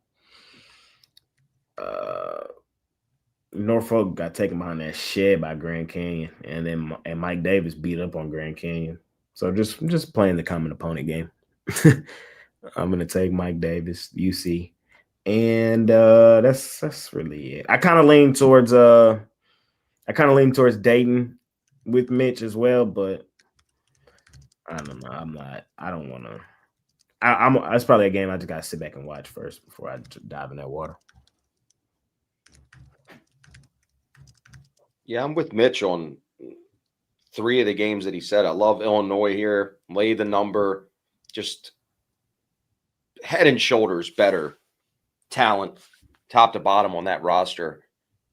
Norfolk got taken behind that shed by Grand Canyon, and Mike Davis beat up on Grand Canyon. So just playing the common opponent game. I'm gonna take Mike Davis, UC, and that's really it. I kind of lean towards Dayton with Mitch as well, but I don't know. I don't want to. That's probably a game I just gotta sit back and watch first before I dive in that water. Yeah, I'm with Mitch on 3 of the games that he said. I love Illinois here. Lay the number. Just head and shoulders better talent, top to bottom on that roster.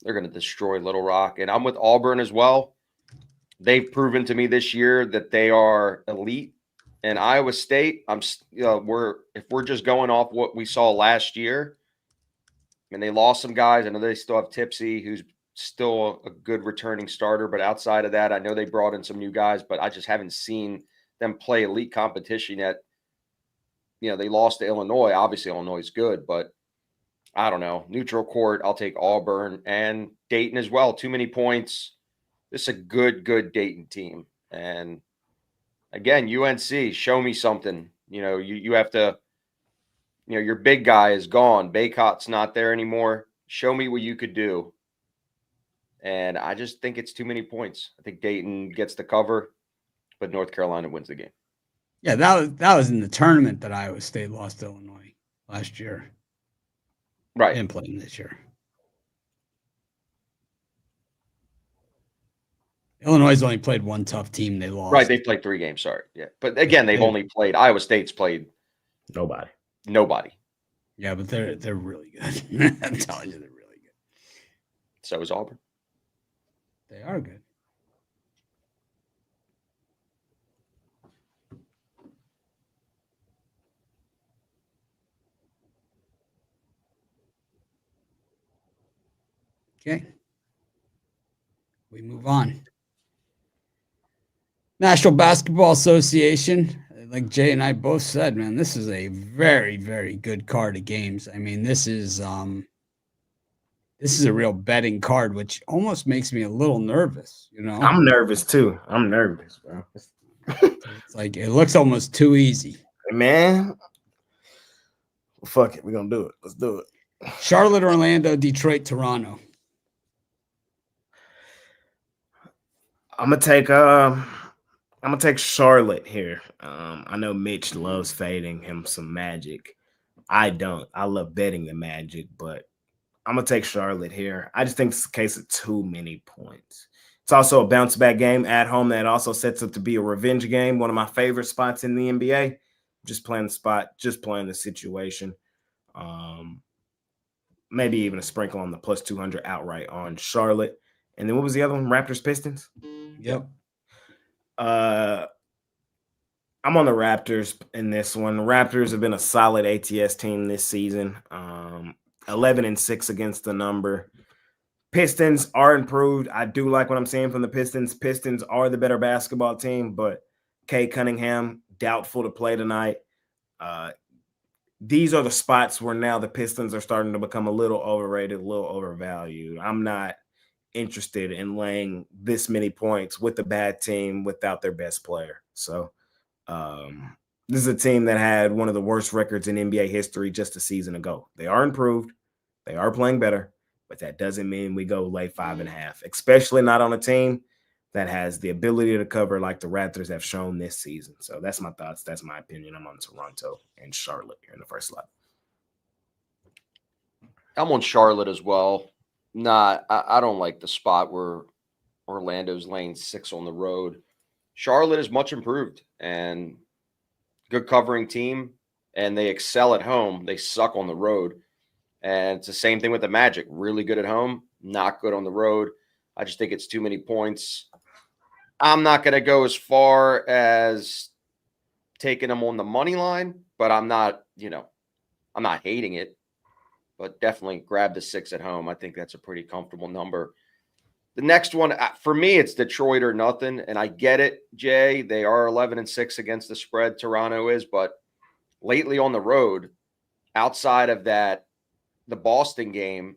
They're going to destroy Little Rock. And I'm with Auburn as well. They've proven to me this year that they are elite. And Iowa State, if we're just going off what we saw last year, and they lost some guys. I know they still have Tipsy, who's still a good returning starter, but outside of that, I know they brought in some new guys, but I just haven't seen them play elite competition yet. They lost to Illinois. Obviously, Illinois is good, but I don't know. Neutral court, I'll take Auburn and Dayton as well. Too many points. This is a good Dayton team. And again, UNC, show me something. You have to, your big guy is gone. Baycott's not there anymore. Show me what you could do. And I just think it's too many points. I think Dayton gets the cover, but North Carolina wins the game. Yeah, that was in the tournament that Iowa State lost to Illinois last year. Right. And playing this year. Illinois only played one tough team. They lost. Right, they played 3 games, sorry. Yeah. But again, they've only played – Iowa State's played – Nobody. Yeah, but they're really good. I'm telling you, they're really good. So is Auburn. They are good. Okay. We move on. National Basketball Association, like Jay and I both said, man, this is a very, very good card of games. I mean, this is a real betting card, which almost makes me a little nervous, I'm nervous too. I'm nervous, bro. It's like it looks almost too easy. Man. Well, fuck it. We're gonna do it. Let's do it. Charlotte, Orlando, Detroit, Toronto. I'm gonna take Charlotte here. I know Mitch loves fading him some Magic. I don't. I love betting the Magic, but I'm gonna take Charlotte here. I just think it's a case of too many points. It's also a bounce back game at home that also sets up to be a revenge game. One of my favorite spots in the NBA. Just playing the spot, just playing the situation. Maybe even a sprinkle on the plus 200 outright on Charlotte. And then what was the other one? Raptors Pistons? Yep. I'm on the Raptors in this one. The Raptors have been a solid ATS team this season. 11-6 against the number. Pistons are improved. I do like what I'm seeing from the Pistons. Pistons are the better basketball team, but Kay Cunningham, doubtful to play tonight. These are the spots where now the Pistons are starting to become a little overrated, a little overvalued. I'm not interested in laying this many points with a bad team without their best player. So this is a team that had one of the worst records in NBA history just a season ago. They are improved. They are playing better, but that doesn't mean we go lay 5.5, especially not on a team that has the ability to cover like the Raptors have shown this season. So that's my thoughts. That's my opinion. I'm on Toronto and Charlotte here in the first slot. I'm on Charlotte as well. I don't like the spot where Orlando's laying 6 on the road. Charlotte is much improved and good covering team, and they excel at home. They suck on the road. And it's the same thing with the Magic. Really good at home, not good on the road. I just think it's too many points. I'm not going to go as far as taking them on the money line, but I'm not hating it. But definitely grab the 6 at home. I think that's a pretty comfortable number. The next one, for me, it's Detroit or nothing. And I get it, Jay. They are 11-6 against the spread. Toronto is. But lately on the road, outside of that, the Boston game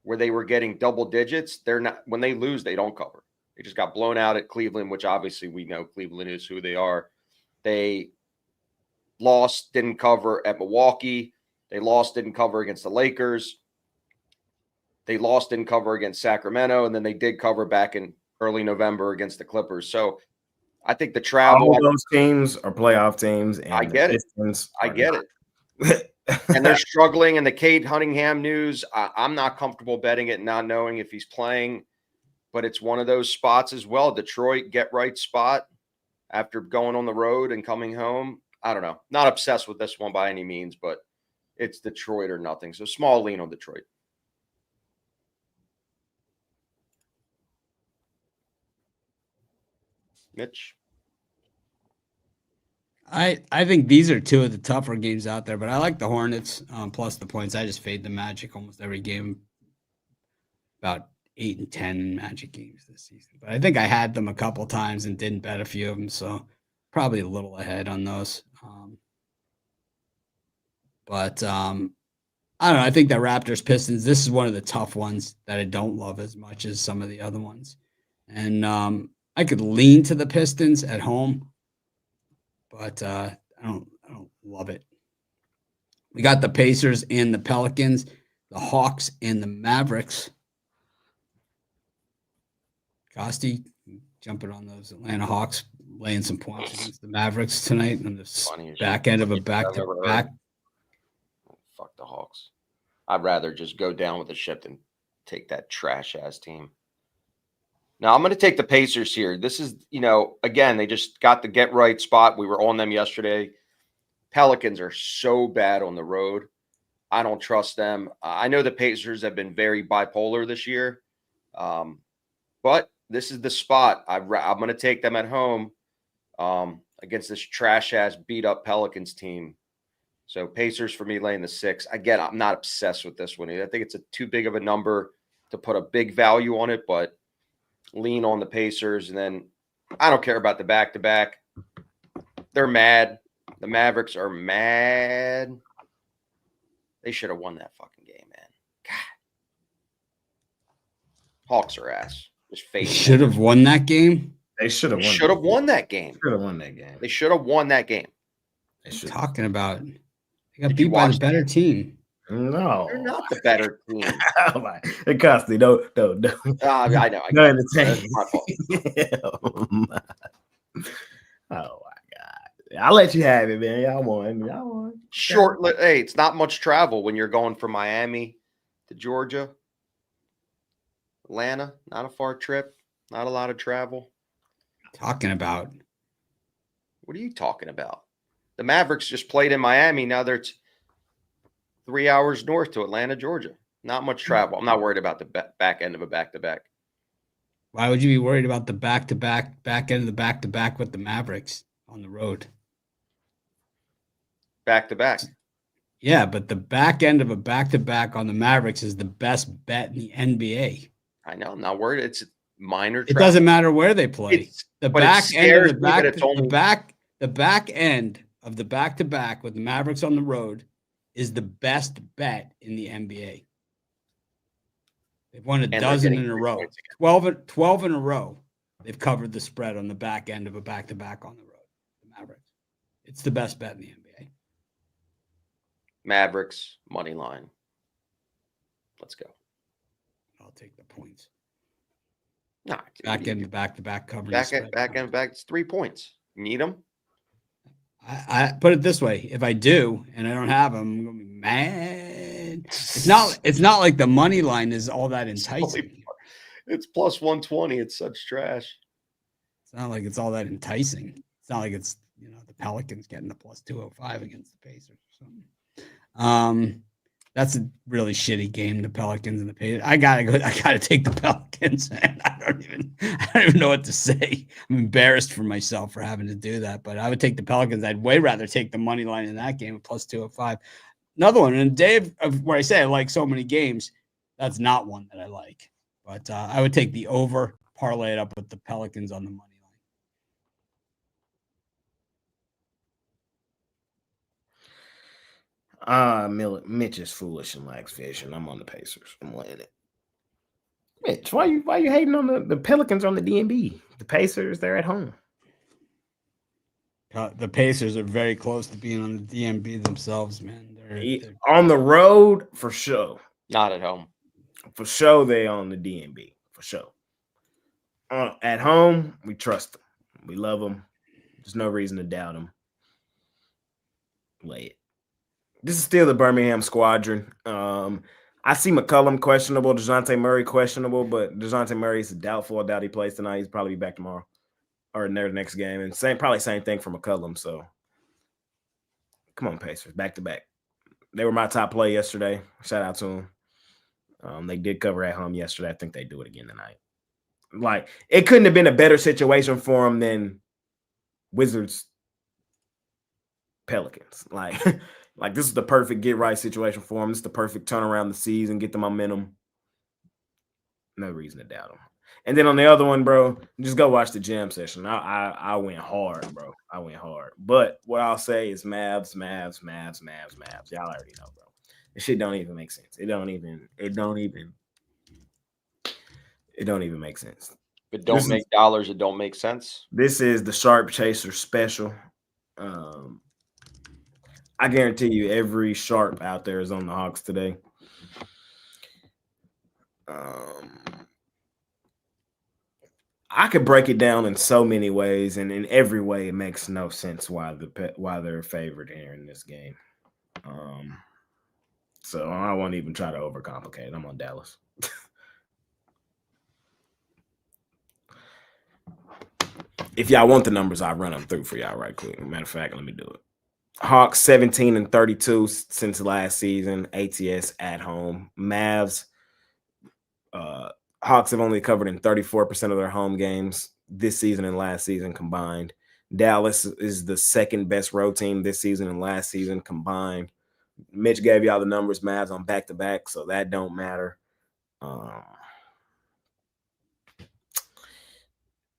where they were getting double digits, they're not. When they lose, they don't cover. They just got blown out at Cleveland, which obviously we know Cleveland is who they are. They lost, didn't cover at Milwaukee. They lost, didn't cover against the Lakers. They lost, didn't cover against Sacramento, and then they did cover back in early November against the Clippers. So I think the travel. All those teams are playoff teams. And I get it. I get it. And they're struggling. And the Cade Cunningham news, I'm not comfortable betting it, not knowing if he's playing. But it's one of those spots as well. Detroit, get right spot after going on the road and coming home. I don't know. Not obsessed with this one by any means, but it's Detroit or nothing. So small lean on Detroit. Mitch? I think these are two of the tougher games out there, but I like the Hornets plus the points. I just fade the Magic almost every game. About 8 and 10 Magic games this season. But I think I had them a couple times and didn't bet a few of them, so probably a little ahead on those. But I don't know. I think that Raptors Pistons, this is one of the tough ones that I don't love as much as some of the other ones. And I could lean to the Pistons at home, but I don't love it. We got the Pacers and the Pelicans, the Hawks and the Mavericks. Costi jumping on those Atlanta Hawks, laying some points against the Mavericks tonight on the back end of a back-to-back. Fuck the Hawks. I'd rather just go down with the ship than take that trash-ass team. Now, I'm going to take the Pacers here. This is, again, they just got the get-right spot. We were on them yesterday. Pelicans are so bad on the road. I don't trust them. I know the Pacers have been very bipolar this year, but this is the spot. I'm going to take them at home against this trash-ass, beat-up Pelicans team. So Pacers for me laying the 6. Again, I'm not obsessed with this one. I think it's too big of a number to put a big value on it, but lean on the Pacers. And then I don't care about the back-to-back. They're mad. The Mavericks are mad. They should have won that fucking game, man. God. Hawks are ass. Just They should have won that game. They should have won. Should have won that game. Should have won that game. They should have won that game. Talking about, they got beat by the better team. No, they're not the better team. Oh my, it cost me. No. I know. No entertainment. My fault. Oh my God! I'll let you have it, man. Y'all won. Short. Hey, it's not much travel when you're going from Miami to Georgia, Atlanta. Not a far trip. Not a lot of travel. Talking about. What are you talking about? The Mavericks just played in Miami. Now they're 3 hours north to Atlanta, Georgia. Not much travel. I'm not worried about the back end of a back-to-back. Why would you be worried about the back end of the back-to-back with the Mavericks? on the road. Back to back. Yeah, but the back end of a back-to-back on the Mavericks is the best bet in the NBA. I know. I'm not worried. It's minor. It doesn't matter where they play. But it scares me that it's only The back end of the back-to-back with the Mavericks on the road is the best bet in the NBA. They've won a dozen in a row. 12 in a row. They've covered the spread on the back end of a back-to-back on the road. The Mavericks. It's the best bet in the NBA. Mavericks money line. Let's go. I'll take the points. Nah, Back end, back-to-back coverage. Back end. It's 3 points. Need them? I put it this way: if I do and I don't have them, I'm gonna be mad. It's not like the money line is all that enticing. It's plus 120. It's such trash. It's not like it's all that enticing. It's not like it's the Pelicans getting the plus 205 against the Pacers or something. That's a really shitty game. The Pelicans and the Pacers. I gotta take the Pelicans, and I don't even know what to say. I'm embarrassed for myself for having to do that, but I would take the Pelicans. I'd way rather take the money line in that game at plus 205. Another one, and Dave, where I say I like so many games, that's not one that I like. But I would take the over, parlay it up with the Pelicans on the money line. Mitch is foolish and likes fishing. I'm on the Pacers. I'm laying it. Mitch, why you hating on the Pelicans on the DMB? The Pacers, they're at home. The Pacers are very close to being on the DMB themselves, man. They're on the road for sure. Not at home. For sure, they on the DMB. For sure. At home, we trust them. We love them. There's no reason to doubt them. Lay it. This is still the Birmingham squadron. I see McCollum questionable, DeJounte Murray questionable, but DeJounte Murray is doubtful. I doubt he plays tonight. He's probably back tomorrow or in their next game. And probably same thing for McCollum. So come on, Pacers, back to back. They were my top play yesterday. Shout out to them. They did cover at home yesterday. I think they do it again tonight. Like, it couldn't have been a better situation for them than Wizards Pelicans. Like this is the perfect get right situation for them. This is the perfect turnaround the season, get the momentum. No reason to doubt them. And then on the other one, bro, just go watch the jam session. I went hard, bro. I went hard. But what I'll say is Mavs. Y'all already know, bro. This shit don't even make sense. It don't even make sense. If it don't make dollars, it don't make sense. This is the Sharp Chaser special. I guarantee you every sharp out there is on the Hawks today. I could break it down in so many ways, and in every way, it makes no sense why they're favored here in this game. So I won't even try to overcomplicate it. I'm on Dallas. If y'all want the numbers, I'll run them through for y'all right quick. Matter of fact, let me do it. Hawks 17-32 since last season. ATS at home. Mavs. Hawks have only covered in 34% of their home games this season and last season combined. Dallas is the second best road team this season and last season combined. Mitch gave y'all the numbers. Mavs on back-to-back, so that don't matter.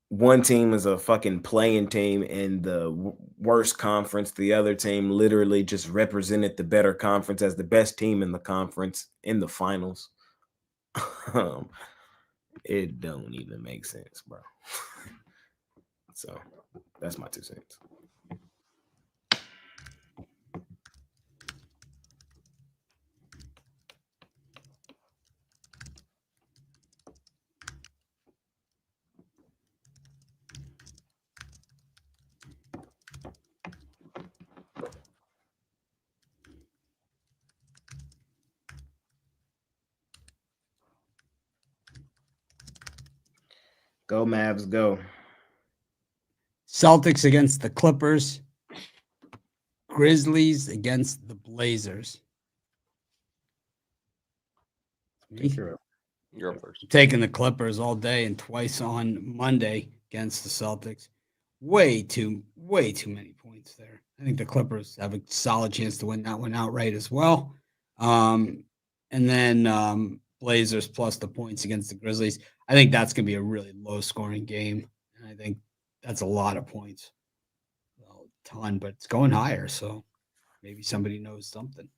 One team is a fucking playing team in the worst conference. The other team literally just represented the better conference as the best team in the conference in the finals. It don't even make sense, bro. So that's my 2 cents. Go Mavs, go. Celtics against the Clippers. Grizzlies against the Blazers. You're first. Taking the Clippers all day and twice on Monday against the Celtics. way too many points there. I think the Clippers have a solid chance to win that one outright as well. And then Blazers plus the points against the Grizzlies. I think that's going to be a really low scoring game. And I think that's a lot of points. Well, a ton, but it's going higher. So maybe somebody knows something.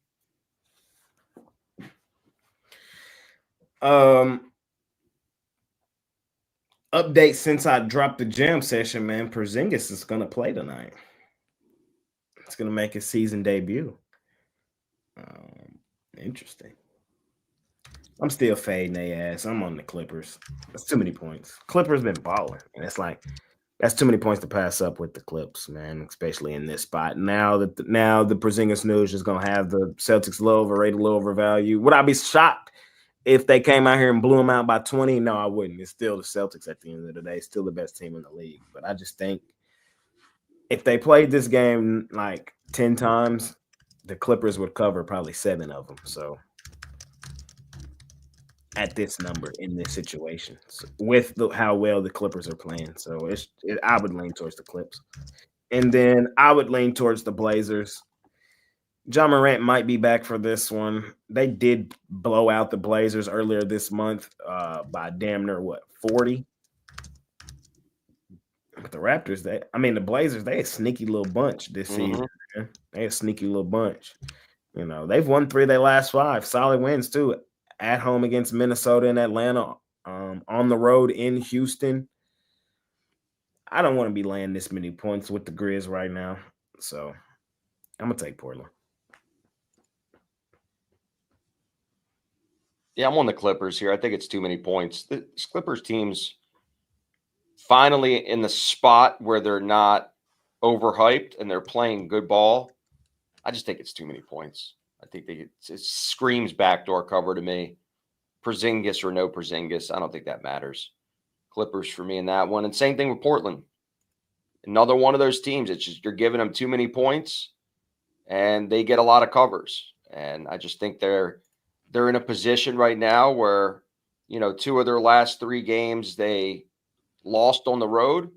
Update since I dropped the jam session, man. Porzingis is going to play tonight. It's going to make his season debut. Interesting. I'm still fading their ass. I'm on the Clippers. That's too many points. Clippers been balling, and it's like that's too many points to pass up with the Clips, man. Especially in this spot. Now the Porzingis news is gonna have the Celtics a little overrated, a little overvalued. Would I be shocked if they came out here and blew them out by 20? No, I wouldn't. It's still the Celtics at the end of the day. Still the best team in the league. But I just think if they played this game like 10 times, the Clippers would cover probably 7 of them. So at this number in this situation, with how well the Clippers are playing, so I would lean towards the Clips, and then I would lean towards the Blazers. John Morant might be back for this one. They did blow out the Blazers earlier this month by damn near 40. But the Raptors, the Blazers, they a sneaky little bunch this season. Man. They a sneaky little bunch. You know, they've won 3 of their last 5 solid wins too. At home against Minnesota and Atlanta, on the road in Houston. I don't want to be laying this many points with the Grizz right now, so I'm going to take Portland. Yeah, I'm on the Clippers here. I think it's too many points. The Clippers team's finally in the spot where they're not overhyped and they're playing good ball. I just think it's too many points. I think it screams backdoor cover to me. Porzingis or no Porzingis, I don't think that matters. Clippers for me in that one. And same thing with Portland. Another one of those teams. It's just you're giving them too many points, and they get a lot of covers. And I just think they're in a position right now where, 2 of their last 3 games they lost on the road,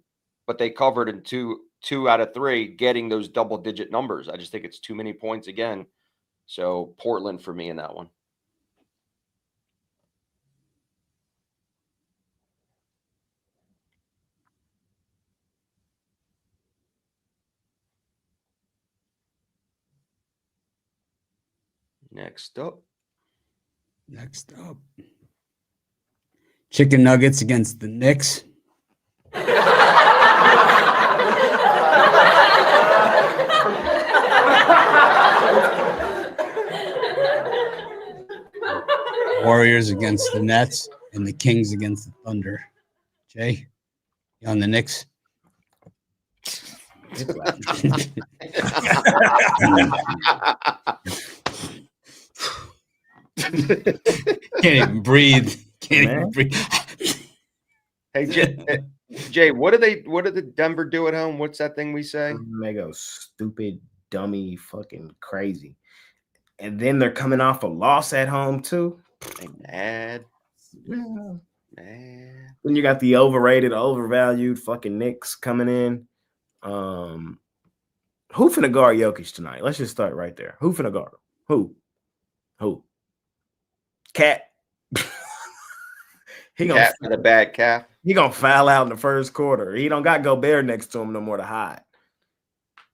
but they covered in two out of 3, getting those double-digit numbers. I just think it's too many points again. So Portland for me in that one. Next up. Chicken Nuggets against the Knicks. Warriors against the Nets, and the Kings against the Thunder. Jay, you on the Knicks? Can't even breathe. Hey, Jay, what did the Denver do at home? What's that thing we say? They go stupid, dummy, fucking crazy. And then they're coming off a loss at home too. They mad. Yeah. Man. Then you got the overrated, overvalued fucking Knicks coming in. Who finna guard Jokic tonight? Let's just start right there. Who finna guard him? Who? Cat. Cat with a bad calf. He gonna foul out in the first quarter. He don't got Gobert next to him no more to hide,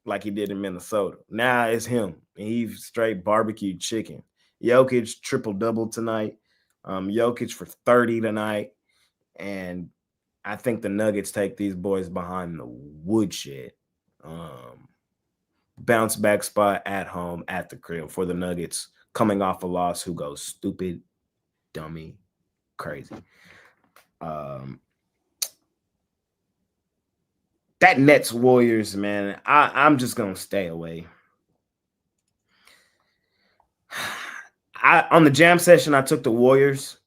like he did in Minnesota. Now it's him. He's straight barbecue chicken. Jokic triple-double tonight. Jokic for 30 tonight. And I think the Nuggets take these boys behind the woodshed. Bounce back spot at home at the crib for the Nuggets coming off a loss who goes stupid, dummy, crazy. That Nets Warriors, man, I'm just going to stay away. On the jam session, I took the Warriors.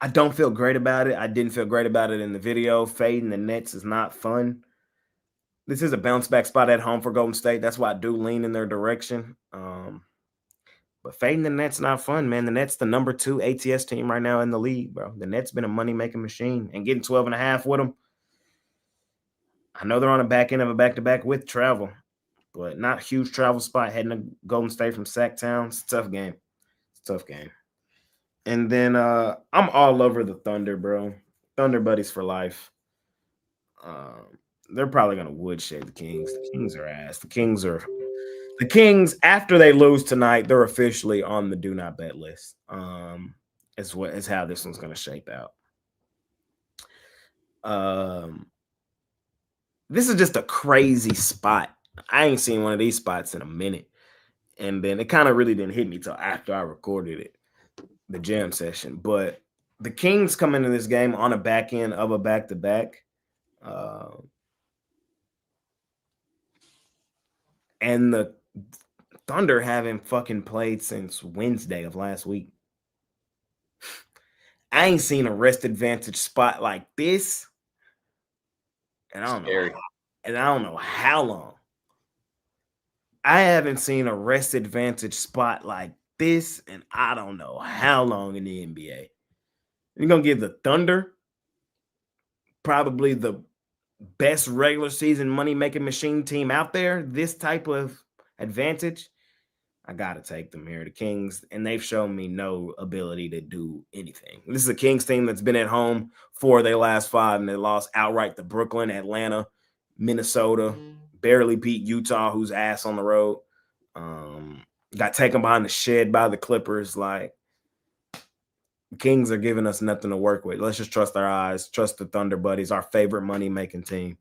I don't feel great about it. I didn't feel great about it in the video. Fading the Nets is not fun. This is a bounce back spot at home for Golden State. That's why I do lean in their direction. But fading the Nets not fun, man. The Nets the number 2 ATS team right now in the league, bro. The Nets been a money-making machine. And getting 12.5 with them, I know they're on the back end of a back-to-back with travel, but not a huge travel spot heading to Golden State from Sacktown. It's a tough game. It's a tough game. And then I'm all over the Thunder, bro. Thunder buddies for life. They're probably gonna woodshed the Kings. The Kings are ass. The Kings, after they lose tonight, they're officially on the do not bet list. Is how this one's gonna shape out. This is just a crazy spot. I ain't seen one of these spots in a minute. And then it kind of really didn't hit me till after I recorded it, the jam session. But the Kings come into this game on a back end of a back-to-back. And the Thunder haven't fucking played since Wednesday of last week. I ain't seen a rest advantage spot like this. And I don't know how long. I haven't seen a rest advantage spot like this, and I don't know how long in the NBA. You're going to give the Thunder probably the best regular season money-making machine team out there, this type of advantage. I got to take them here. The Kings, and they've shown me no ability to do anything. This is a Kings team that's been at home for their last 5, and they lost outright to Brooklyn, Atlanta, Minnesota, barely beat Utah, who's ass on the road. Got taken behind the shed by the Clippers. Like, the Kings are giving us nothing to work with. Let's just trust our eyes, trust the Thunder buddies, our favorite money-making team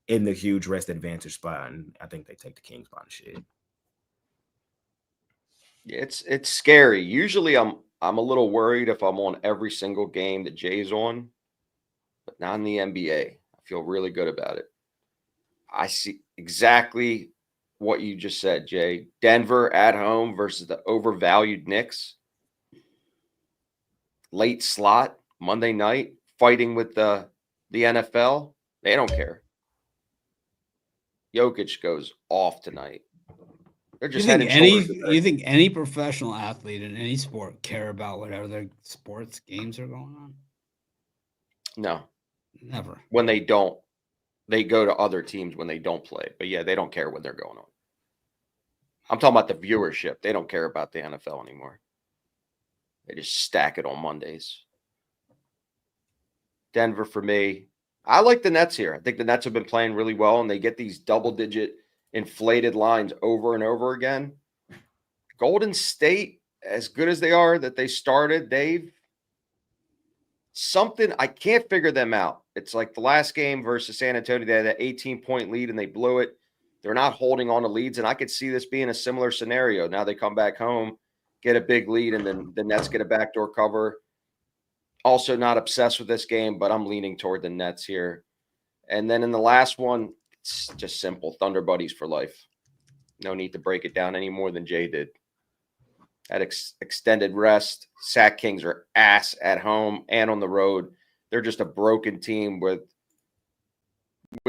in the huge rest advantage spot, and I think they take the Kings by the shed. It's scary. Usually I'm a little worried if I'm on every single game that Jay's on, but not in the NBA. I feel really good about it. I see exactly what you just said, Jay. Denver at home versus the overvalued Knicks. Late slot, Monday night, fighting with the NFL. They don't care. Jokic goes off tonight. They're just you think any professional athlete in any sport care about whatever their sports games are going on? No. Never. When they don't, they go to other teams when they don't play. But yeah, they don't care when they're going on. I'm talking about the viewership. They don't care about the NFL anymore. They just stack it on Mondays. Denver for me. I like the Nets here. I think the Nets have been playing really well, and they get these double-digit inflated lines over and over again. Golden State, as good as they are that they started, I can't figure them out. It's like the last game versus San Antonio. They had that 18-point lead, and they blew it. They're not holding on to leads, and I could see this being a similar scenario. Now they come back home, get a big lead, and then the Nets get a backdoor cover. Also not obsessed with this game, but I'm leaning toward the Nets here. And then in the last one, it's just simple. Thunder buddies for life. No need to break it down any more than Jay did. At extended rest, Sack Kings are ass at home and on the road. They're just a broken team where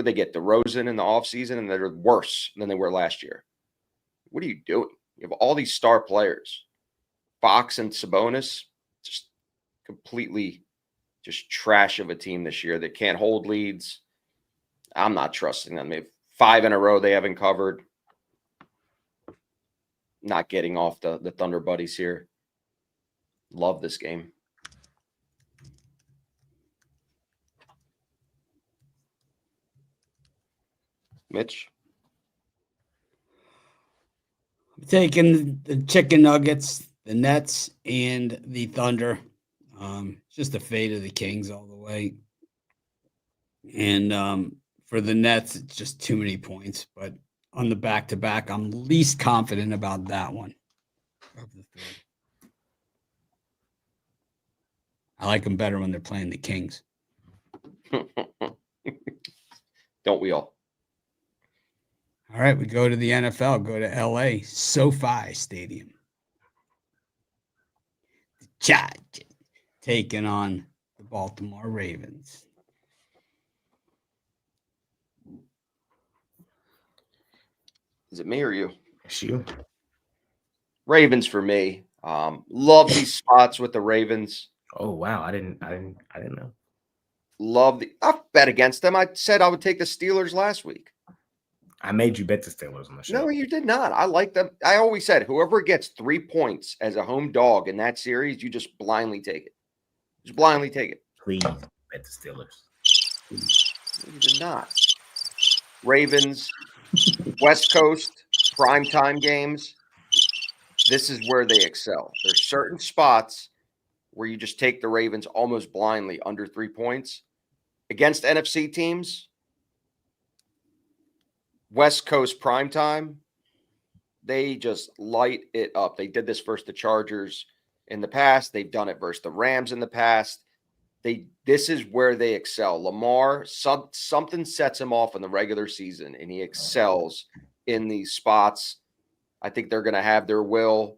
they get DeRozan in the offseason, and they're worse than they were last year. What are you doing? You have all these star players. Fox and Sabonis, just completely just trash of a team this year that can't hold leads. I'm not trusting them. They have 5 in a row they haven't covered. Not getting off the Thunder buddies here. Love this game. Mitch? I'm taking the Chicken Nuggets, the Nets, and the Thunder. It's just the fate of the Kings all the way. And for the Nets, it's just too many points. But on the back-to-back, I'm least confident about that one of the 3. I like them better when they're playing the Kings. Don't we all? All right, we go to the NFL, go to LA, SoFi Stadium. The Chargers taking on the Baltimore Ravens. Is it me or you? It's you. Ravens for me. Love these spots with the Ravens. Oh wow, I didn't know. I've bet against them. I said I would take the Steelers last week. I made you bet the Steelers on the show. No, you did not. I like them. I always said whoever gets 3 points as a home dog in that series, you just blindly take it. Just blindly take it. Please bet the Steelers. You did not. Ravens, West Coast, primetime games. This is where they excel. There's certain spots where you just take the Ravens almost blindly under 3 points. Against NFC teams, West Coast primetime, they just light it up. They did this versus the Chargers in the past. They've done it versus the Rams in the past. This is where they excel. Lamar, something sets him off in the regular season, and he excels in these spots. I think they're going to have their will.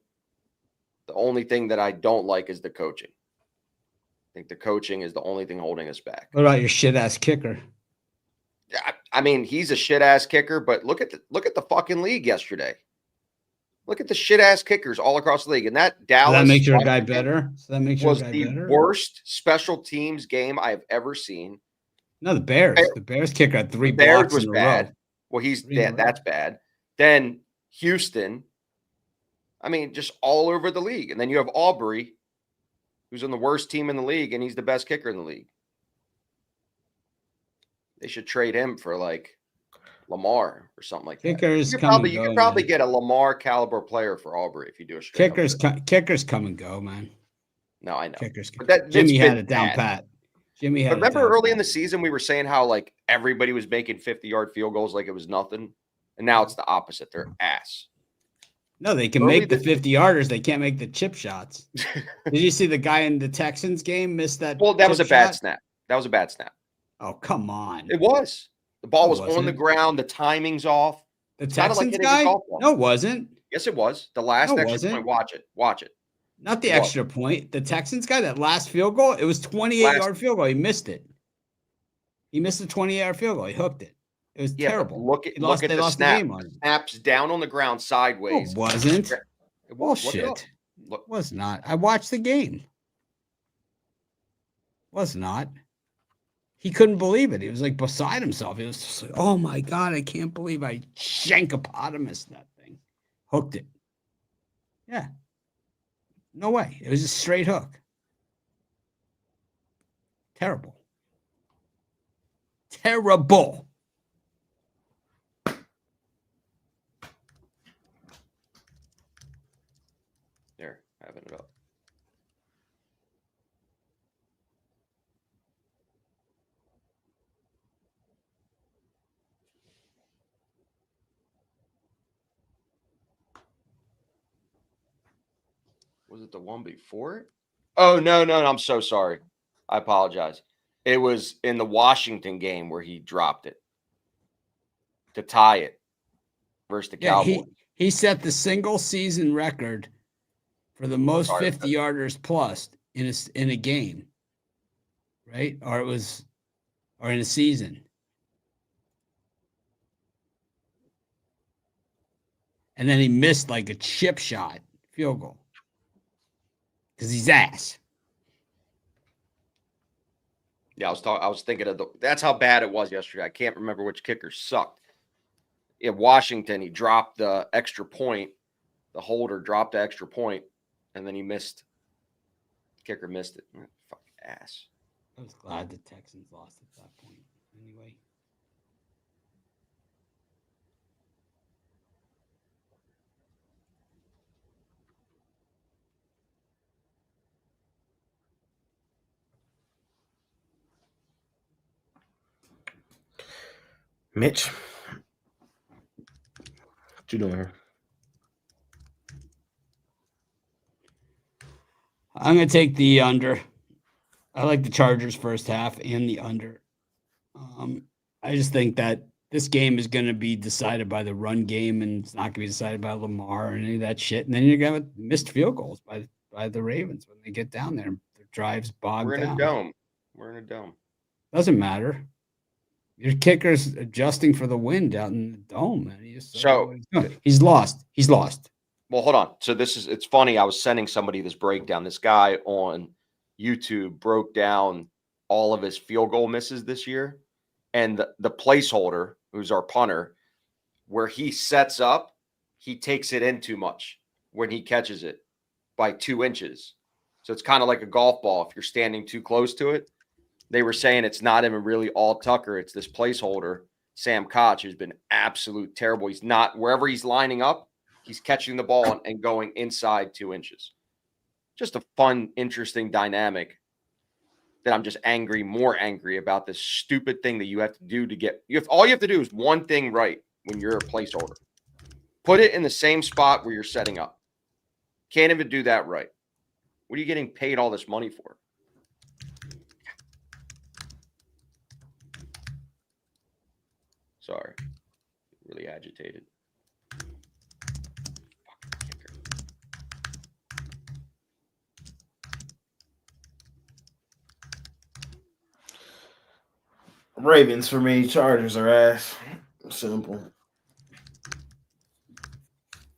The only thing that I don't like is the coaching. I think the coaching is the only thing holding us back. What about your shit-ass kicker? I mean, he's a shit-ass kicker, but look at the fucking league yesterday. Look at the shit-ass kickers all across the league. And that Dallas So that makes your guy better? So that makes your was guy the better? worst special teams game I've ever seen. No, the Bears. The Bears kicker had 3 Bears blocks was in a bad. row. Well, Three in a row. that's bad. Then Houston. I mean, just all over the league. And then you have Aubrey, who's on the worst team in the league, and he's the best kicker in the league. They should trade him for like Lamar or something like that. Kickers You come and could go, probably man. get a Lamar caliber player for Aubrey if you do a straight Kickers come and go, man. No, I know. Kickers. But Jimmy it's had been it down bad. pat. Jimmy had But remember it down early in pat. the season, we were saying how like everybody was making 50-yard field goals like it was nothing. And now it's the opposite. They're ass. No, they can Early make the the- 50-yarders. They can't make the chip shots. Did you see the guy in the Texans game miss that? Well, that was a chip bad shot? snap. That was a bad snap. Oh, come on. It was. The ball No, was it on the wasn't. ground. The timing's off. The sounded like Texans hitting a guy? golf ball. No, it wasn't. Yes, it was. The last No, it extra wasn't. point. Watch it. Watch it. Not the It was. extra point. The Texans guy, that last field goal, it was 28-yard field goal. He missed it. He missed a 28-yard field goal. He hooked it. It was Yeah, but terrible. look at They the lost snap. the game on it. Snaps down on the ground No, sideways. it wasn't. It was. Look it up. Bullshit. Look. It was not. I watched the game. Was not. He couldn't believe it. He was like beside himself. He was just like, oh my God, I can't believe I shankopotamus that thing. Hooked it. Yeah. No way. It was a straight hook. Terrible. Terrible. There, having it up. Was it the one before it? Oh, no. I'm so sorry. I apologize. It was in the Washington game where he dropped it to tie it versus the Yeah, Cowboys. he set the single season record for the most Sorry. 50-yarders plus in a game, right? Or in a season. And then he missed like a chip shot field goal because he's ass. Yeah, I was thinking of that's how bad it was yesterday. I can't remember which kicker sucked. In Washington, he dropped the extra point. The holder dropped the extra point, and then he missed. The kicker missed it. Fucking ass. I was glad the Texans lost at that point. Anyway. Mitch, what you doing here? I'm going to take the under. I like the Chargers first half and the under. I just think that this game is going to be decided by the run game, and it's not going to be decided by Lamar or any of that shit. And then you're going to have missed field goals by the Ravens when they get down there. Their drives bogged We're in down. a dome. We're in a dome. Doesn't matter. Your kicker's adjusting for the wind out in the dome, man. He's lost. He's lost. Well, hold on. So it's funny. I was sending somebody this breakdown. This guy on YouTube broke down all of his field goal misses this year. And the placeholder, who's our punter, where he sets up, he takes it in too much when he catches it by 2 inches. So it's kind of like a golf ball if you're standing too close to it. They were saying it's not even really all Tucker. It's this placeholder, Sam Koch, who's been absolute terrible. He's not, wherever he's lining up, he's catching the ball and going inside 2 inches. Just a fun, interesting dynamic that I'm just more angry about this stupid thing that you have to do to get, all you have to do is one thing right when you're a placeholder. Put it in the same spot where you're setting up. Can't even do that right. What are you getting paid all this money for? Sorry. Really agitated. Ravens for me. Chargers are ass. Simple.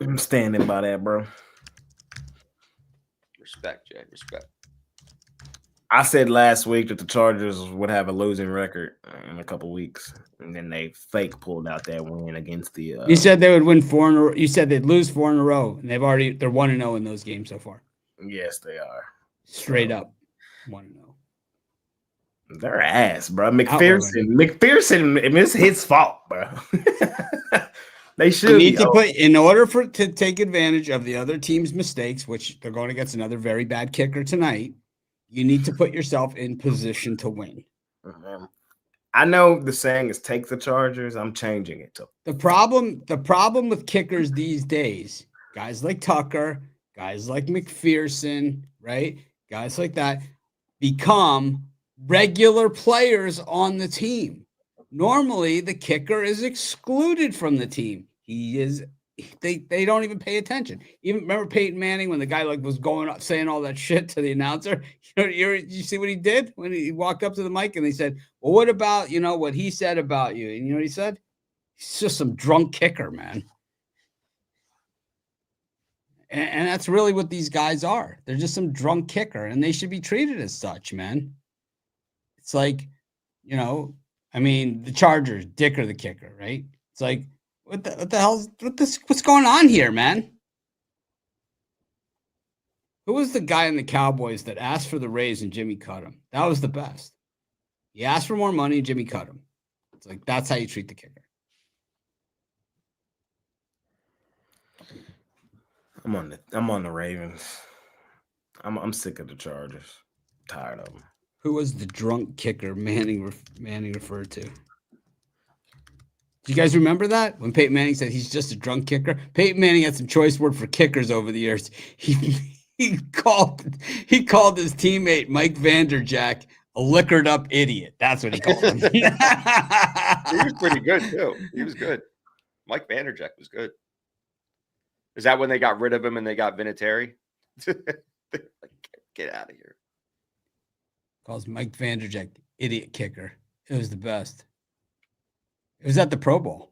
I'm standing by that, bro. Respect, Jay. Respect. I said last week that the Chargers would have a losing record in a couple weeks, and then they fake pulled out that win against the. You said they would win 4 in a row. You said they'd lose 4 in a row, and they're 1-0 in those games so far. Yes, they are. Straight up 1-0. They're ass, bro. McPherson. I mean, it's his fault, bro. They should. You need to put, in order to take advantage of the other team's mistakes, which they're going against another very bad kicker tonight. You need to put yourself in position to win. I know the saying is "take the Chargers." I'm changing it to the problem with kickers these days. Guys like Tucker, guys like McPherson, right? Guys like that become regular players on the team. Normally, the kicker is excluded from the team. They don't even pay attention. Even remember Peyton Manning when the guy was going up saying all that shit to the announcer? You see what he did when he walked up to the mic and they said, "Well, what about what he said about you?" And you know what he said? He's just some drunk kicker, man. And that's really what these guys are. They're just some drunk kicker, and they should be treated as such, man. It's like, I mean, the Chargers, Dicker the kicker, right? It's like, what the hell? What's going on here, man? Who was the guy in the Cowboys that asked for the raise and Jimmy cut him? That was the best. He asked for more money, Jimmy cut him. It's like, that's how you treat the kicker. I'm on the Ravens. I'm sick of the Chargers. Tired of them. Who was the drunk kicker Manning referred to? Do you guys remember that? When Peyton Manning said he's just a drunk kicker? Peyton Manning had some choice word for kickers over the years. He called his teammate Mike Vanderjack a liquored up idiot. That's what he called him. He was pretty good too. He was good. Mike Vanderjack was good. Is that when they got rid of him and they got Vinatieri? Get out of here. Calls Mike Vanderjack idiot kicker. It was the best. It was at the Pro Bowl.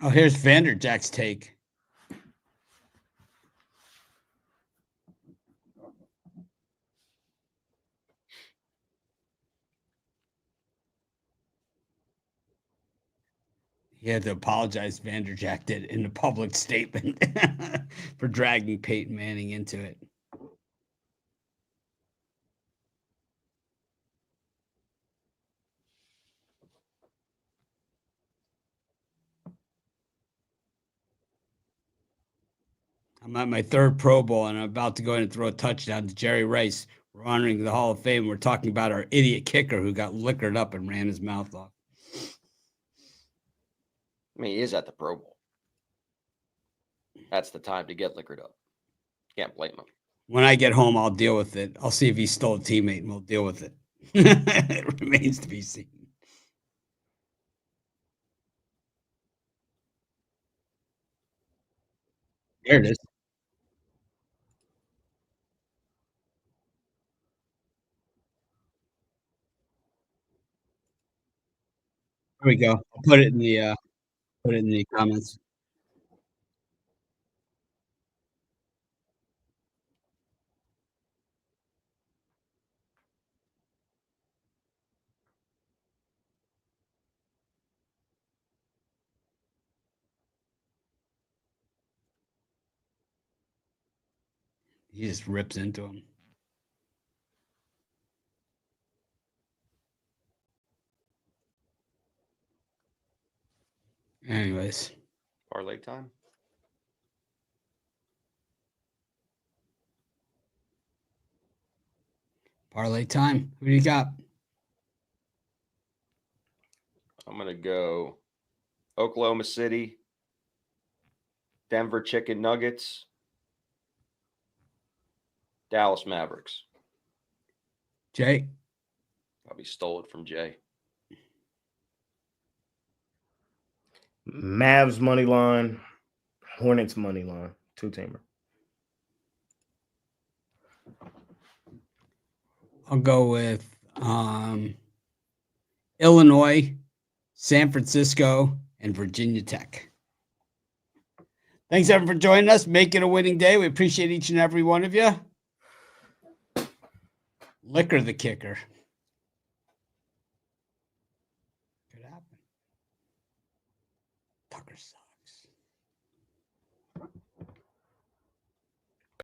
Oh, here's Vanderjack's take. He had to apologize, Vanderjack did, in a public statement for dragging Peyton Manning into it. I'm at my 3rd Pro Bowl, and I'm about to go in and throw a touchdown to Jerry Rice. We're honoring the Hall of Fame. We're talking about our idiot kicker who got liquored up and ran his mouth off. I mean, he is at the Pro Bowl. That's the time to get liquored up. Can't blame him. When I get home, I'll deal with it. I'll see if he's still a teammate, and we'll deal with it. It remains to be seen. There it is. There we go. I'll put it in the comments. He just rips into him. Anyways, Parlay time. parlay time. Who do you got? I'm going to go Oklahoma City, Denver Chicken Nuggets, Dallas Mavericks. Jay? Probably stole it from Jay. Mavs money line, Hornets money line, two-teamer. I'll go with Illinois, San Francisco, and Virginia Tech. Thanks, everyone, for joining us. Make it a winning day. We appreciate each and every one of you. Liquor the kicker. Could happen. Tucker sucks.